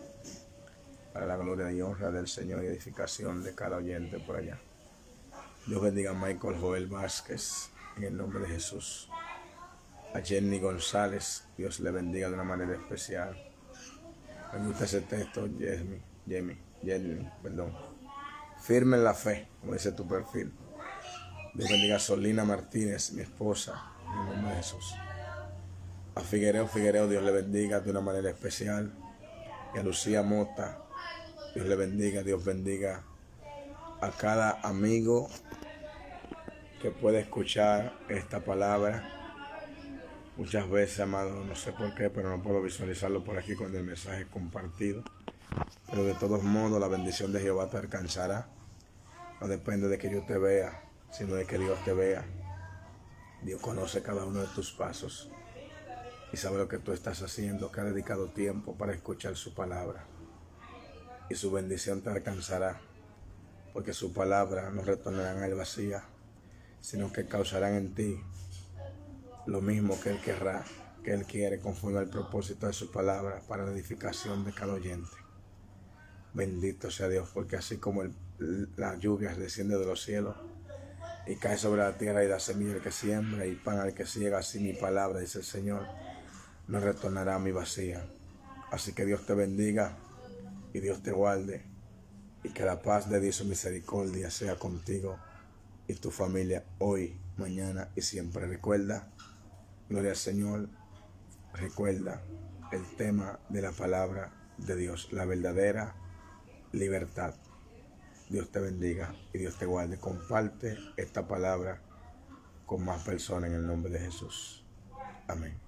Para la gloria y honra del Señor y edificación de cada oyente por allá. Dios bendiga a Michael Joel Vázquez, en el nombre de Jesús. A Jenny González, Dios le bendiga de una manera especial. Me gusta ese texto, Jenny, perdón. Firme en la fe, como dice tu perfil. Dios bendiga a Solina Martínez, mi esposa, en el nombre de Jesús. A Figuereo, Dios le bendiga de una manera especial. Y a Lucía Mota, Dios le bendiga, Dios bendiga a cada amigo que puede escuchar esta palabra. Muchas veces, amado, no sé por qué, pero no puedo visualizarlo por aquí cuando el mensaje es compartido. Pero de todos modos, la bendición de Jehová te alcanzará. No depende de que yo te vea, sino de que Dios te vea. Dios conoce cada uno de tus pasos y sabe lo que tú estás haciendo, que ha dedicado tiempo para escuchar su palabra. Y su bendición te alcanzará, porque su palabra no retornará a él vacía, sino que causarán en ti lo mismo que él querrá, que él quiere, conforme al propósito de su palabra, para la edificación de cada oyente. Bendito sea Dios, porque así como la lluvia desciende de los cielos y cae sobre la tierra y da semilla al que siembra y pan al que ciega, así mi palabra, dice el Señor, no retornará a mi vacía. Así que Dios te bendiga y Dios te guarde, y que la paz de Dios y su misericordia sea contigo y tu familia hoy, mañana y siempre. Recuerda, gloria al Señor, recuerda el tema de la palabra de Dios, la verdadera libertad. Dios te bendiga y Dios te guarde. Comparte esta palabra con más personas en el nombre de Jesús. Amén.